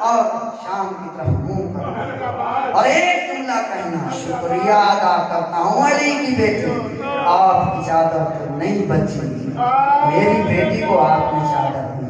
اور شام کی طرف منہ کرنا اور ایک جملہ کہنا شکریہ ادا کرتا ہوں علی کی بیٹی آپ کی چادر تو نہیں بچی میری بیٹی کو آپ نے چادر دی.